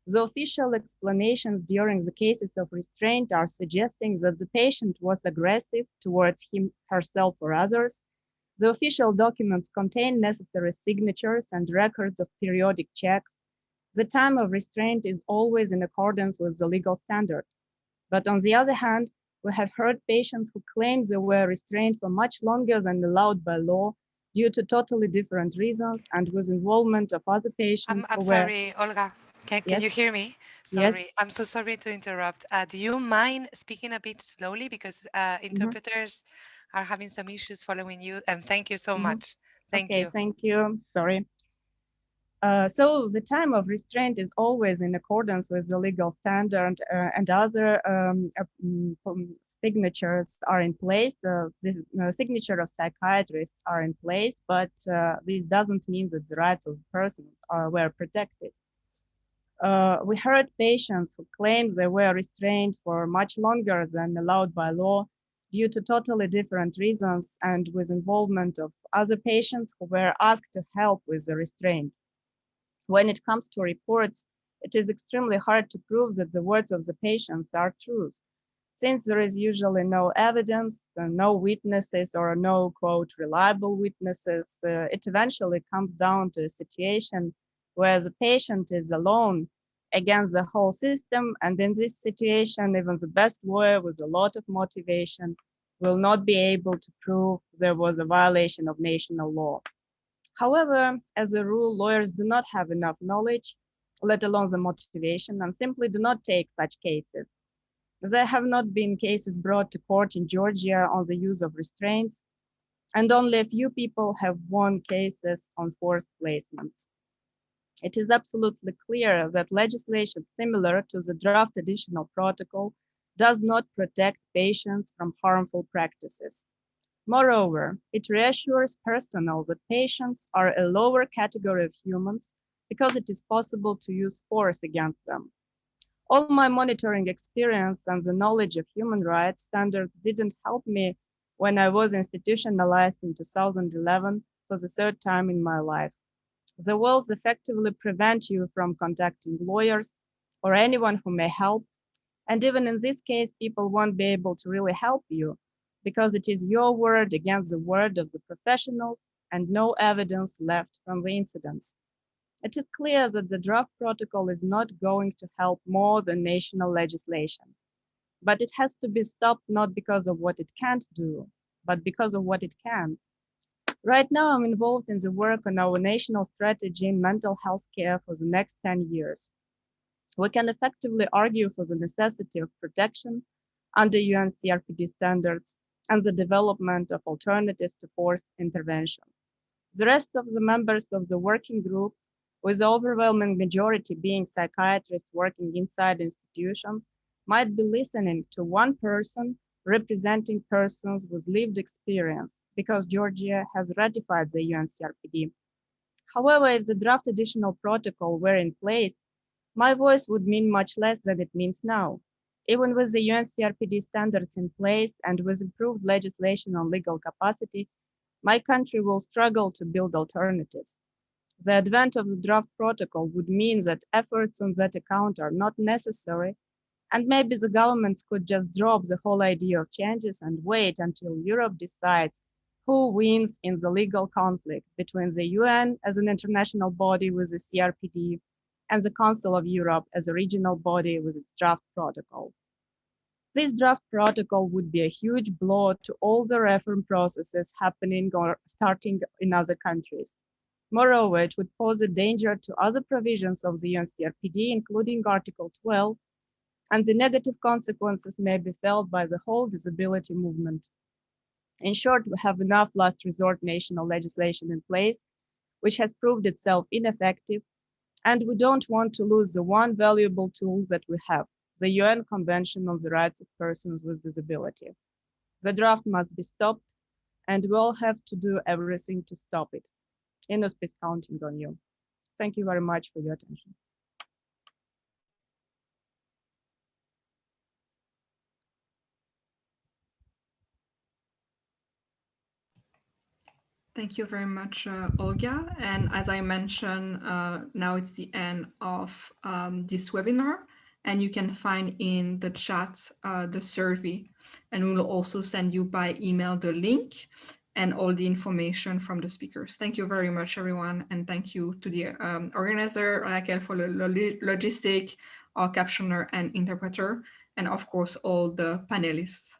The official explanations during the cases of restraint are suggesting that the patient was aggressive towards him, herself, or others. The official documents contain necessary signatures and records of periodic checks. The time of restraint is always in accordance with the legal standard. But on the other hand, we have heard patients who claim they were restrained for much longer than allowed by law due to totally different reasons and with involvement of other patients. I'm sorry, Olga. Can you Yes. hear me? Yes. Sorry, I'm so sorry to interrupt. Do you mind speaking a bit slowly because interpreters are having some issues following you? And thank you so much. Thank Okay, you. thank you. Sorry. So the time of restraint is always in accordance with the legal standard and other signatures are in place. The signature of psychiatrists are in place, but this doesn't mean that the rights of persons were protected. We heard patients who claimed they were restrained for much longer than allowed by law due to totally different reasons and with involvement of other patients who were asked to help with the restraint. When it comes to reports, it is extremely hard to prove that the words of the patients are true. Since there is usually no evidence, no witnesses, or no, quote, reliable witnesses, it eventually comes down to a situation where the patient is alone against the whole system. And in this situation, even the best lawyer with a lot of motivation will not be able to prove there was a violation of national law. However, as a rule, lawyers do not have enough knowledge, let alone the motivation, and simply do not take such cases. There have not been cases brought to court in Georgia on the use of restraints, and only a few people have won cases on forced placements. It is absolutely clear that legislation similar to the draft additional protocol does not protect patients from harmful practices. Moreover, it reassures personnel that patients are a lower category of humans because it is possible to use force against them. All my monitoring experience and the knowledge of human rights standards didn't help me when I was institutionalized in 2011 for the third time in my life. The walls effectively prevent you from contacting lawyers or anyone who may help. And even in this case, people won't be able to really help you because it is your word against the word of the professionals and no evidence left from the incidents. It is clear that the draft protocol is not going to help more than national legislation, but it has to be stopped not because of what it can't do, but because of what it can. Right now, I'm involved in the work on our national strategy in mental health care for the next 10 years. We can effectively argue for the necessity of protection under UN CRPD standards and the development of alternatives to forced interventions. The rest of the members of the working group, with the overwhelming majority being psychiatrists working inside institutions, might be listening to one person representing persons with lived experience because Georgia has ratified the UN CRPD. However, if the draft additional protocol were in place, my voice would mean much less than it means now. Even with the UN CRPD standards in place and with improved legislation on legal capacity, my country will struggle to build alternatives. The advent of the draft protocol would mean that efforts on that account are not necessary, and maybe the governments could just drop the whole idea of changes and wait until Europe decides who wins in the legal conflict between the UN as an international body with the CRPD and the Council of Europe as a regional body with its draft protocol. This draft protocol would be a huge blow to all the reform processes happening or starting in other countries. Moreover, it would pose a danger to other provisions of the UN CRPD, including Article 12, and the negative consequences may be felt by the whole disability movement. In short, we have enough last resort national legislation in place, which has proved itself ineffective, and we don't want to lose the one valuable tool that we have, the UN Convention on the Rights of Persons with Disability. The draft must be stopped, and we all have to do everything to stop it. Inos is counting on you. Thank you very much for your attention. Thank you very much, Olga. And as I mentioned, now it's the end of this webinar, and you can find in the chat the survey, and we will also send you by email the link and all the information from the speakers. Thank you very much, everyone, and thank you to the organizer, Raquel, for the logistic, our captioner and interpreter, and of course, all the panelists.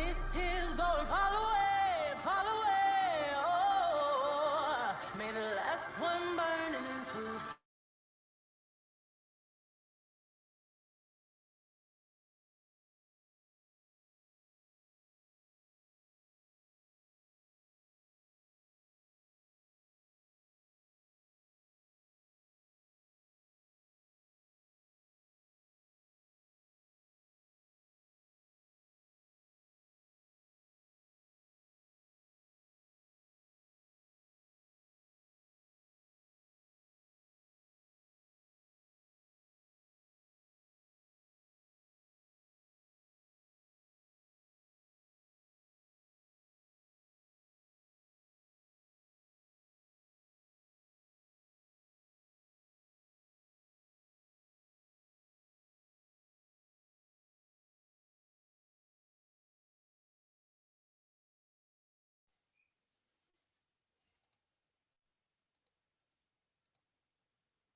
his tears go and fall away, fall away. Oh, may the last one burn into